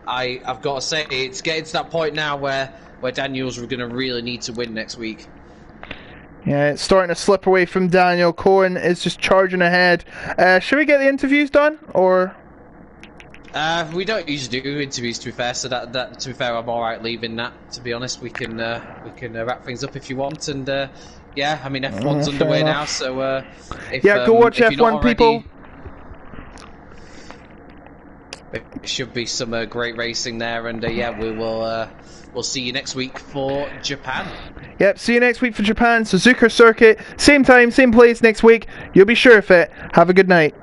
[SPEAKER 2] I've got to say, it's getting to that point now where Daniel's going to really need to win next week.
[SPEAKER 1] Yeah, it's starting to slip away from Daniel. Cohen is just charging ahead. Should we get the interviews done, or?
[SPEAKER 2] We don't usually do interviews, to be fair. So that to be fair, I'm all right leaving that. To be honest, we can wrap things up if you want. And yeah, I mean F1's underway now, so if,
[SPEAKER 1] go watch
[SPEAKER 2] if
[SPEAKER 1] F1, people.
[SPEAKER 2] It should be some great racing there, and yeah, we'll see you next week for Japan.
[SPEAKER 1] Yep, see you next week for Japan. Suzuka Circuit, same time, same place next week. You'll be sure of it. Have a good night.